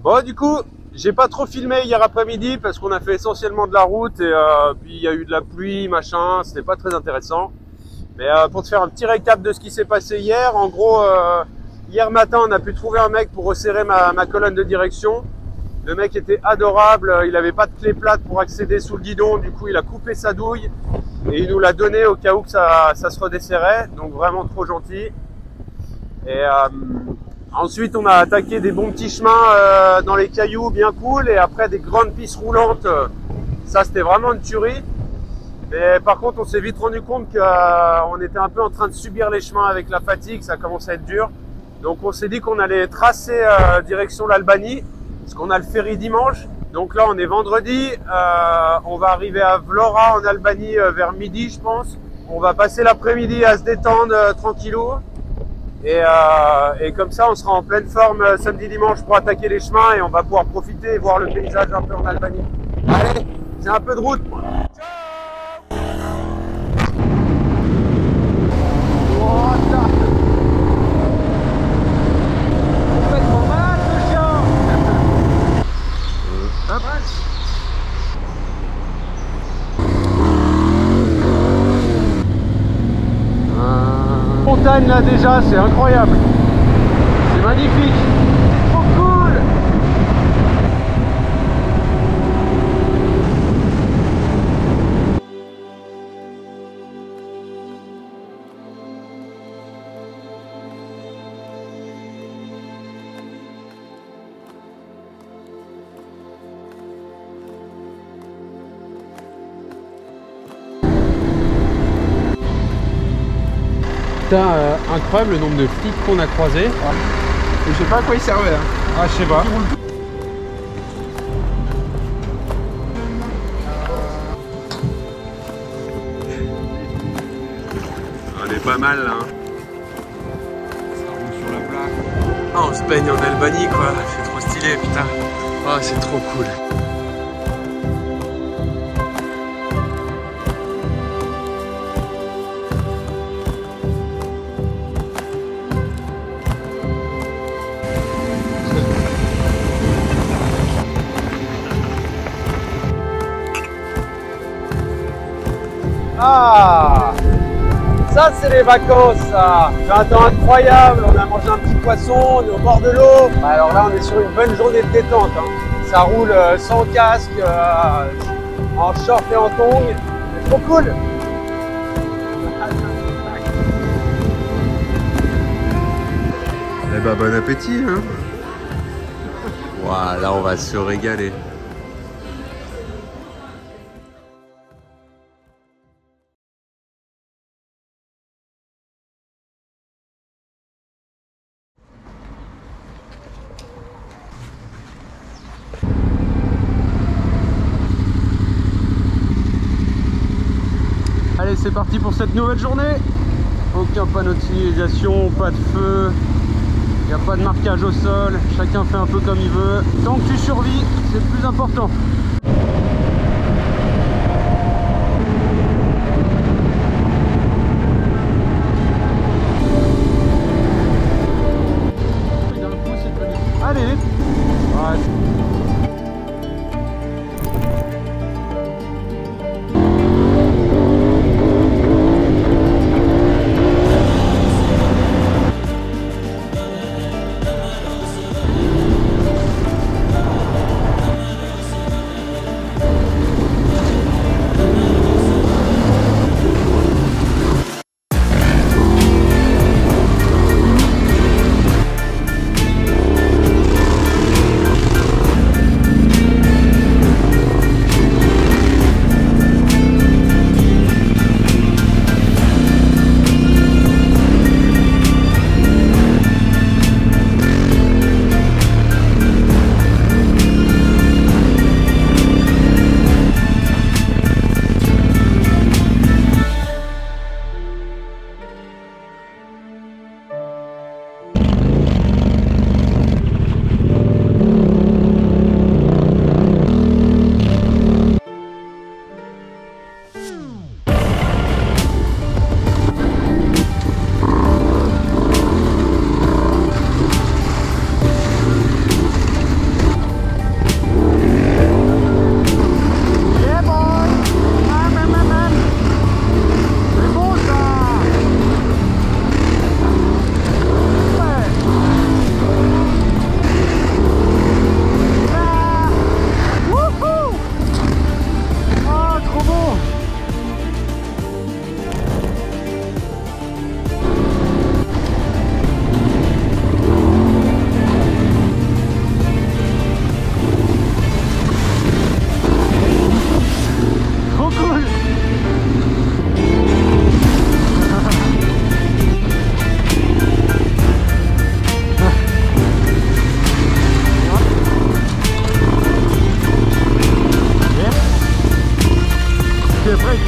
Bon, du coup, j'ai pas trop filmé hier après-midi parce qu'on a fait essentiellement de la route et puis il y a eu de la pluie, machin, c'était pas très intéressant. Mais pour te faire un petit récap de ce qui s'est passé hier, en gros, hier matin, on a pu trouver un mec pour resserrer ma colonne de direction. Le mec était adorable, il avait pas de clé plate pour accéder sous le guidon, du coup il a coupé sa douille et il nous l'a donné au cas où que ça se redesserrait, donc vraiment trop gentil. Et ensuite on a attaqué des bons petits chemins dans les cailloux bien cool et après des grandes pistes roulantes, ça c'était vraiment une tuerie. Mais par contre on s'est vite rendu compte qu'on était un peu en train de subir les chemins avec la fatigue, ça commençait à être dur. Donc on s'est dit qu'on allait tracer direction l'Albanie, parce qu'on a le ferry dimanche. Donc là on est vendredi, on va arriver à Vlora en Albanie vers midi je pense. On va passer l'après-midi à se détendre tranquillou. Et comme ça on sera en pleine forme samedi dimanche pour attaquer les chemins et on va pouvoir profiter et voir le paysage un peu en Albanie. Allez, c'est un peu de route. Montagne marina déjà, c'est incroyable. C'est magnifique. C'est trop cool. Putain, incroyable le nombre de flics qu'on a croisés. Je sais pas à quoi ils servaient. Hein. Ah, je sais pas. On est pas mal là. Hein. Ça roule sur la plaque. Ah, on se baigne en Albanie quoi, c'est trop stylé putain. Ah, c'est trop cool. Ah, ça c'est les vacances, ça. C'est un temps incroyable, on a mangé un petit poisson, on est au bord de l'eau. Alors là on est sur une bonne journée de détente. Hein. Ça roule sans casque, en short et en tongs. C'est trop cool. Eh ben bon appétit hein. Waouh, là on va se régaler. Allez, c'est parti pour cette nouvelle journée. Aucun panneau de signalisation, pas de feu, il n'y a pas de marquage au sol, chacun fait un peu comme il veut. Tant que tu survis, c'est le plus important. Allez, ouais.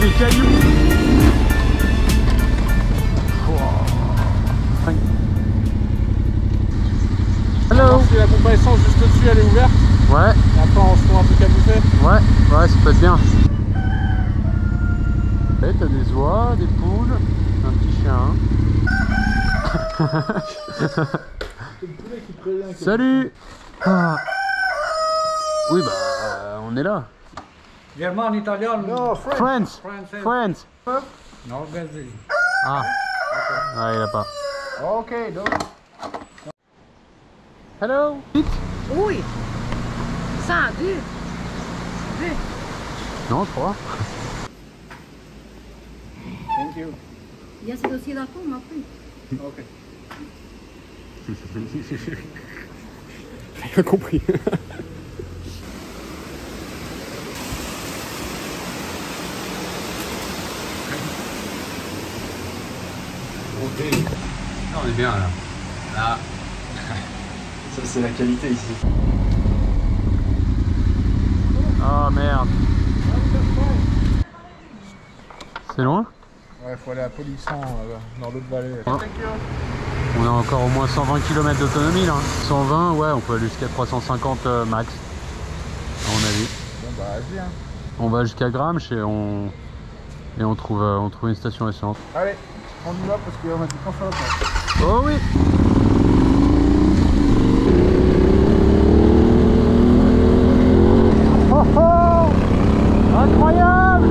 Les cailloux. Hello. Si la pompe à essence juste au-dessus elle est ouverte. Ouais. Et après on se trouve un truc à bouffer. Ouais, ouais, ça peut être bien. Ouais, t'as des oies, des poules, un petit chien. Salut. Ah. Oui bah on est là. German, italien. No, French. French. No, Belgique. Ah. Ah, il a pas. Ok, donc. Hello. Oui. Ça, deux. Non, 3. Thank you. Ya se lo sido a tu, ma fille. Ok. J'ai pas compris. Non, on est bien là. Là. Ça, c'est la qualité ici. Ah merde. C'est loin? Ouais, faut aller à Polisson dans l'autre vallée. Oh. On a encore au moins 120 km d'autonomie là. 120, ouais, on peut aller jusqu'à 350 max, à mon avis. Bon bah vas-y hein. On va jusqu'à Gramsch et on trouve une station essence. Allez, on y va parce qu'on a du temps sur la place. Oh oui. Oh oh, incroyable.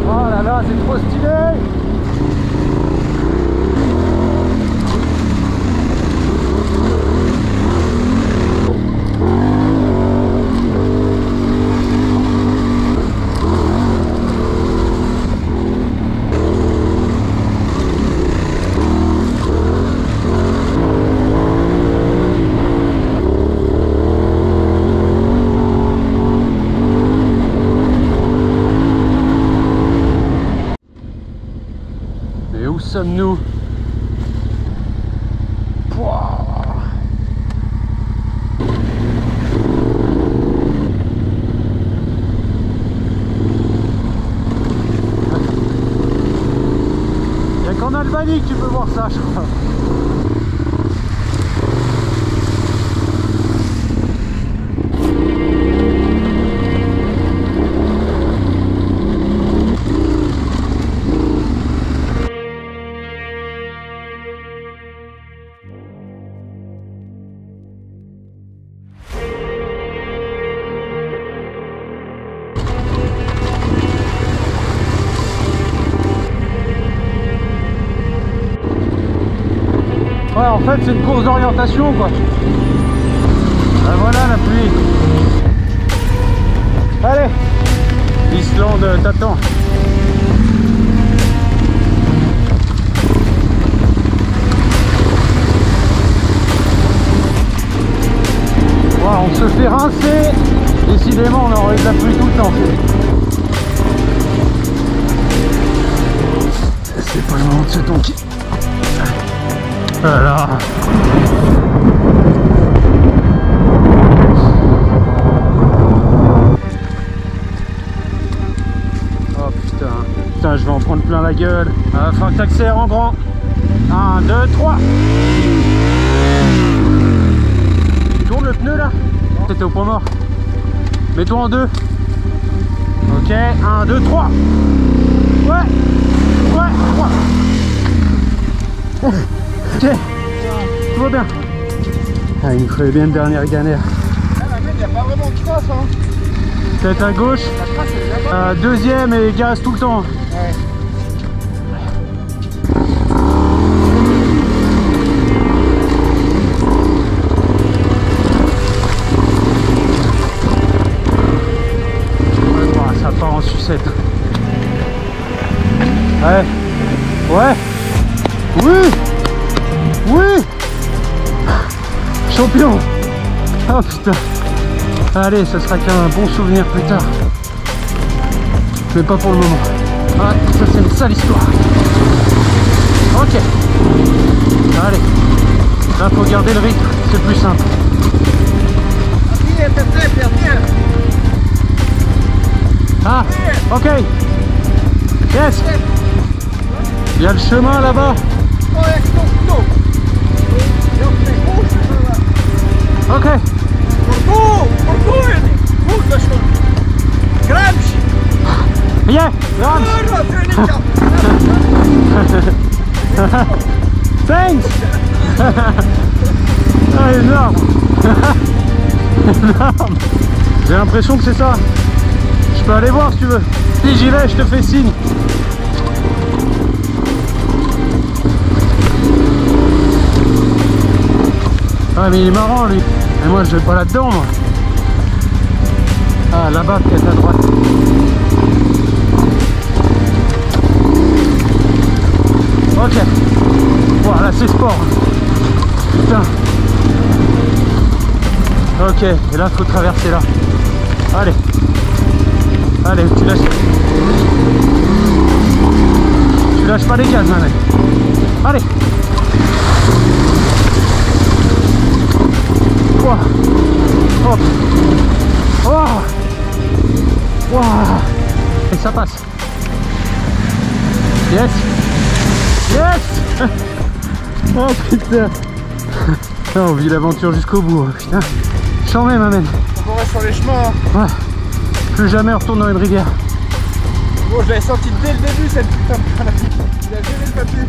Oh là là, c'est trop stylé. Mais où sommes-nous? Il n'y a qu'en Albanie que tu peux voir ça, je crois. Ouais, en fait, c'est une course d'orientation, quoi. Ben voilà la pluie. Allez, Islande t'attend. Ouais, on se fait rincer. Décidément, on aurait de la pluie tout le temps. C'est pas le moment de se tanker. Voilà. Oh putain. Putain, je vais en prendre plein la gueule. Va falloir que t'accélères en grand. 1, 2, 3. Tu tournes le pneu là? T'étais au point mort. Mets-toi en 2. Ok, 1, 2, 3. Ouais. Ouais, 3. Ok, tout va bien. Ah, il nous fallait bien une dernière galère. Ah la merde, y'a pas vraiment de trace hein. Tête à gauche, La trace elle est là-bas. deuxième et gaz tout le temps. Ouais. Ça part en sucette. Ouais. Ouais. Oui. Oui. Champion. Oh putain. Allez, ça sera qu'un bon souvenir plus tard. Mais pas pour le moment. Ah, ça c'est une sale histoire. Ok. Allez. Là, faut garder le rythme. C'est plus simple. Ah, ok. Yes. Il y a le chemin là-bas. Ok. Yeah, thanks. Ah, énorme. Énorme. J'ai l'impression que c'est ça. Je peux aller voir si tu veux. Si j'y vais, je te fais signe. Ah mais il est marrant lui. Et moi je vais pas là-dedans moi. Ah là-bas peut-être à droite. Ok. Voilà c'est sport. Putain. Ok, et là faut traverser là. Allez. Allez, tu lâches pas les gaz, mec. Allez. Wow. Hop. Oh. Wow. Et ça passe. Yes. Yes. Oh putain. Putain, on vit l'aventure jusqu'au bout. Putain. J'en mets, ma mène. On reste sur les chemins. Hein. Ouais. Plus jamais on retourne dans une rivière. Bon, je l'avais senti dès le début cette putain de maladie. Il a géré le papier.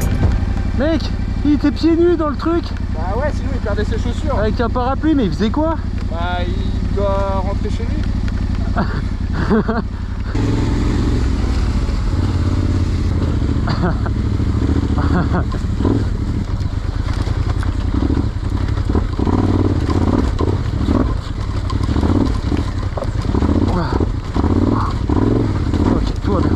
Mec, il était pieds nus dans le truc. Bah ouais, sinon il perdait ses chaussures. Avec un parapluie, mais il faisait quoi? Bah il doit rentrer chez lui. Ok, tout va bien.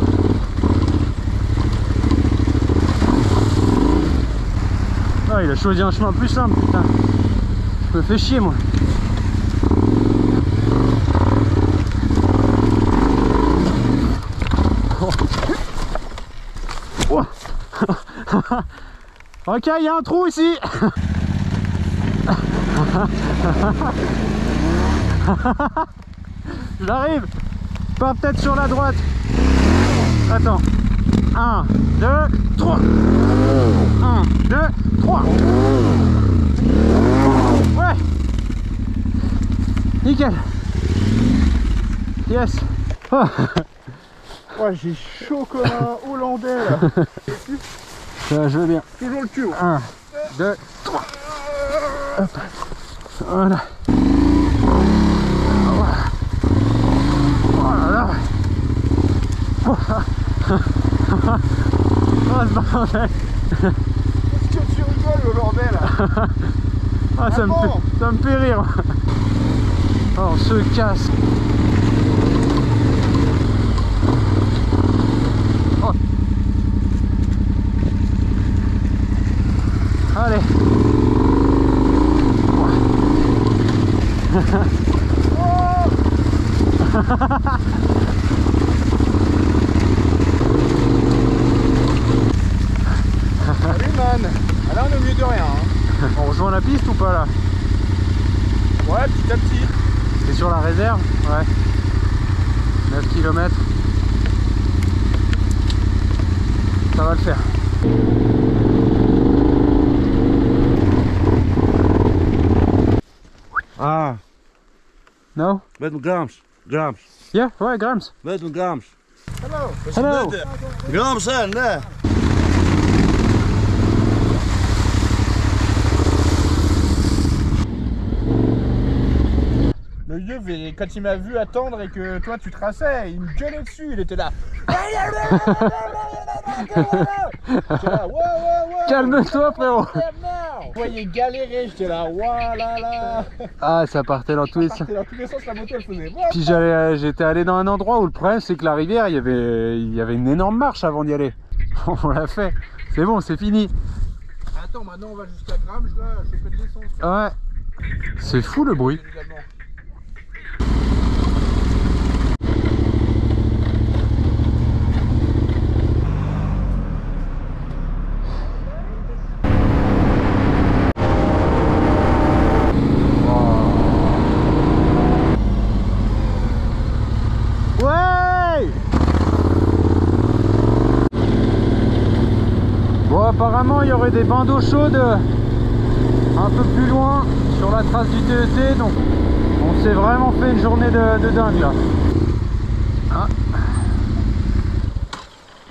Ah, il a choisi un chemin plus simple, putain. Je me fais chier, moi. Oh. Ok, il y a un trou ici. J'arrive. Pars peut-être sur la droite. Attends. 1, 2, 3. 1, 2, 3. Ouais. Nickel. Yes. Oh. Ouais, j'ai chaud comme un Hollandais là. Ça, je veux bien. Toujours le cul. 1, 2, 3. Hop. Voilà. Voilà. Oh, ce bordel. Est-ce que tu rigoles, Hollandais là? Ah, ça me fait rire. Oh, on se casse. Oh. Allez. Salut man. Ah, là on est au milieu de rien. Hein. On rejoint la piste ou pas là? Ouais, petit à petit. C'est sur la réserve? Ouais. 9 km. Ça va le faire. Ah. No? Met een grams. Grams. Yeah, ouais, grams. Met een grams. Hello. Hello. Grams zijn, nee. Le vieux, quand il m'a vu attendre et que toi tu traçais, il me gueulait dessus, il était là. J'étais là, ouais. Calme-toi, frérot. Je voyais galérer, j'étais là, là. Ah, ça partait dans tous les Ça sens. partait dans tous les sens, la moto elle faisait. Puis j'étais allé dans un endroit où le problème c'est que la rivière, il y avait une énorme marche avant d'y aller. On l'a fait. C'est bon, c'est fini. Attends, maintenant on va jusqu'à Grammes, là, je fais de descente. Ouais. C'est fou le bruit. Bon, apparemment il y aurait des bains d'eau chaude un peu plus loin sur la trace du TET, donc on s'est vraiment fait une journée de dingue là. Ah.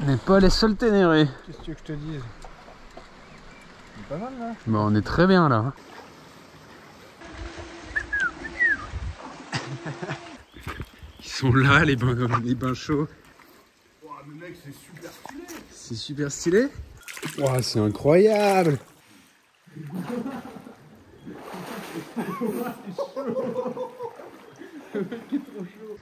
On n'est pas les seuls ténérés. Qu'est-ce que tu veux que je te dise? C'est pas mal là. Bon, on est très bien là. Ils sont là les bains chauds. Wow, mais mec, c'est super stylé. C'est super stylé. Wow, c'est incroyable. Le mec est trop chaud.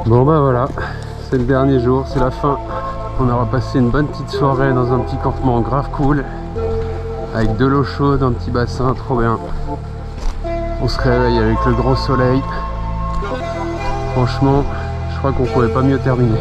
Bon bah voilà, c'est le dernier jour, c'est la fin. On aura passé une bonne petite soirée dans un petit campement grave cool, avec de l'eau chaude, un petit bassin, trop bien. On se réveille avec le grand soleil. Franchement, je crois qu'on pouvait pas mieux terminer.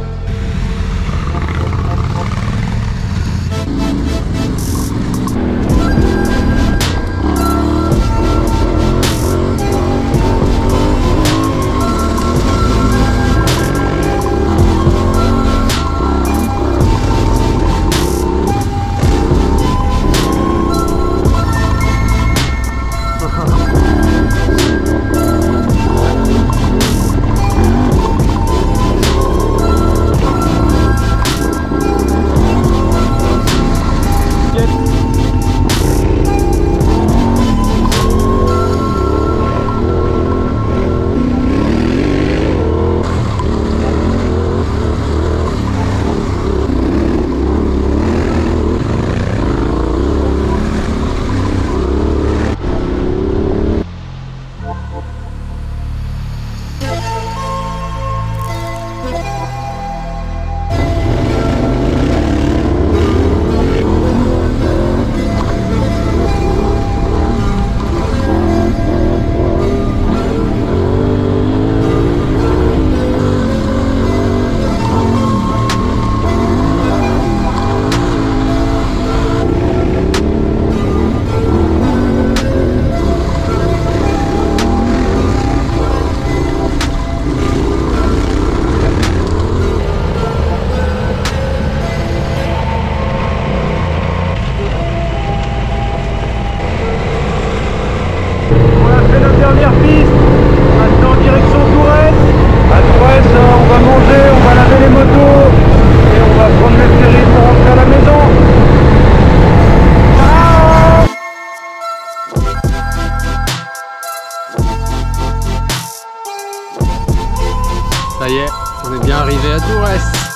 Ça y est, on est bien arrivé à Tourès.